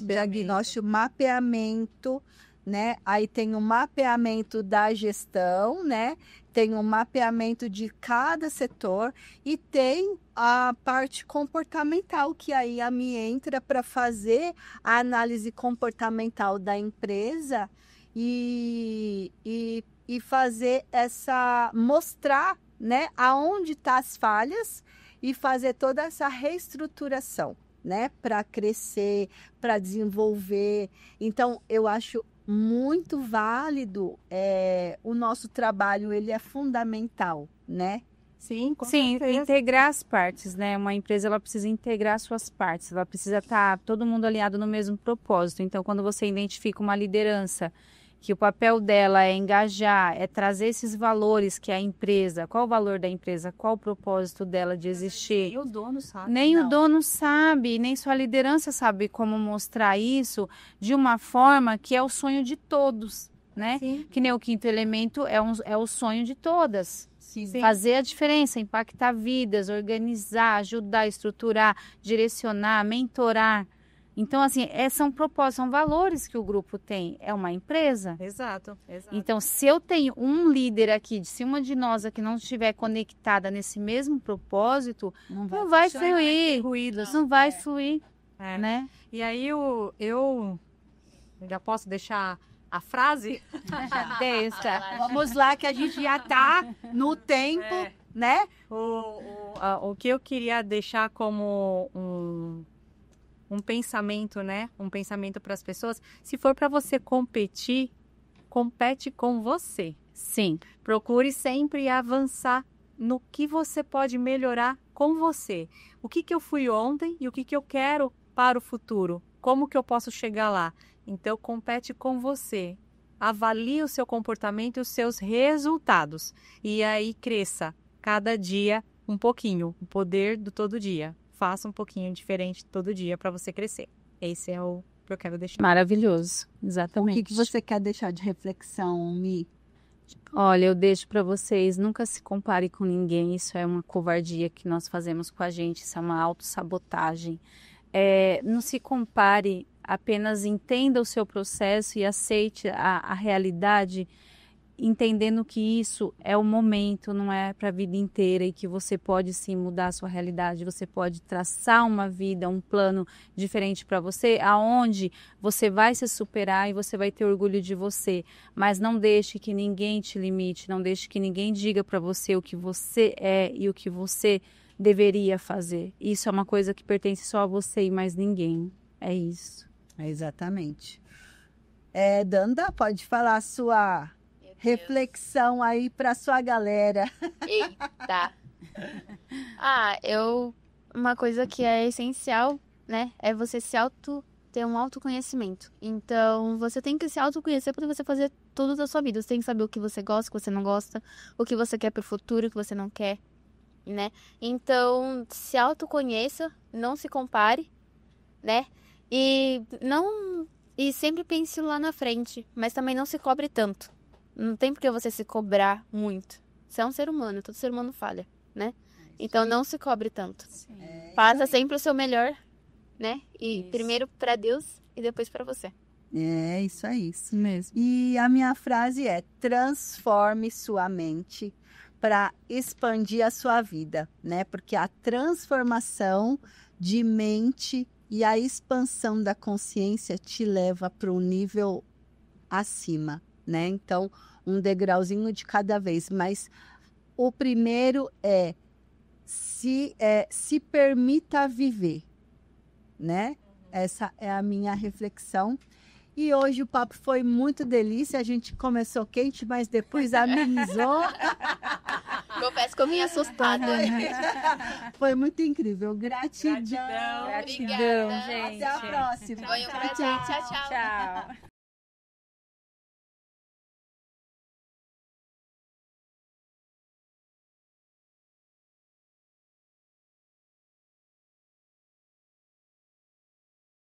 diagnóstico, mapeamento, né? Aí tem o mapeamento da gestão, né? Tem o mapeamento de cada setor e tem a parte comportamental, que aí a Mi entra para fazer a análise comportamental da empresa e fazer mostrar, né, aonde tá as falhas e fazer toda essa reestruturação, né, para crescer, para desenvolver. Então, eu acho muito válido, o nosso trabalho, ele é fundamental, né? Sim, com Sim, certeza. integrar as partes, né? Uma empresa, ela precisa integrar suas partes, ela precisa estar todo mundo alinhado no mesmo propósito. Então, quando você identifica uma liderança, que o papel dela é engajar, é trazer esses valores que é a empresa, qual o valor da empresa, qual o propósito dela de existir. Nem o dono sabe. Nem Não. o dono sabe, nem sua liderança sabe como mostrar isso de uma forma que é o sonho de todos, né? Sim. Que nem o quinto elemento é o sonho de todas. Sim. Fazer a diferença, impactar vidas, organizar, ajudar, estruturar, direcionar, mentorar. Então, assim, são propósitos, são valores que o grupo tem. É uma empresa. Exato. Então, se eu tenho um líder aqui, se uma de nós aqui não estiver conectada nesse mesmo propósito, não vai fluir. Ruídos. Não vai fluir, É. né? E aí eu já posso deixar a frase? Deixa. Vamos lá, que a gente já tá no tempo, né? O que eu queria deixar como um pensamento, né? Um pensamento para as pessoas. Se for para você competir, compete com você. Sim. Procure sempre avançar no que você pode melhorar com você. O que eu fui ontem e o que eu quero para o futuro. Como que eu posso chegar lá? Então, compete com você. Avalie o seu comportamento e os seus resultados. E aí, cresça cada dia um pouquinho. O poder do todo dia. Faça um pouquinho diferente todo dia para você crescer. Esse é o que eu quero deixar. Maravilhoso. O Exatamente. que você quer deixar de reflexão, Mi? Olha, eu deixo para vocês, nunca se compare com ninguém. Isso é uma covardia que nós fazemos com a gente. Isso é uma autossabotagem. Não se compare, apenas entenda o seu processo e aceite a realidade, entendendo que isso é o momento, não é para a vida inteira, e que você pode sim mudar a sua realidade, você pode traçar uma vida, um plano diferente para você, aonde você vai se superar e você vai ter orgulho de você, mas não deixe que ninguém te limite, não deixe que ninguém diga para você o que você é e o que você deveria fazer. Isso é uma coisa que pertence só a você e mais ninguém. É isso. Exatamente. Danda, pode falar a sua reflexão aí para sua galera. Eita. Uma coisa que é essencial, né? É você se ter um autoconhecimento. Então, você tem que se autoconhecer para você fazer tudo da sua vida. Você tem que saber o que você gosta, o que você não gosta, o que você quer pro futuro, o que você não quer, né? Então, se autoconheça, não se compare, né? E sempre pense lá na frente, mas também não se cobre tanto. Não tem por que você se cobrar muito. Você é um ser humano, todo ser humano falha, né? Então, não se cobre tanto. Faça sempre o seu melhor, né? E primeiro para Deus e depois para você. É, isso aí. Isso mesmo. E a minha frase é: transforme sua mente para expandir a sua vida, né? Porque a transformação de mente e a expansão da consciência te leva para um nível acima, né? Então, um degrauzinho de cada vez. Mas o primeiro é se permita viver, né? Essa é a minha reflexão. E hoje o papo foi muito delícia. A gente começou quente, mas depois amenizou. Confesso que eu vim assustada. Foi muito incrível. Gratidão. Gratidão, Obrigada. gente. Até a próxima. Foi um prazer. Tchau, tchau. Tchau.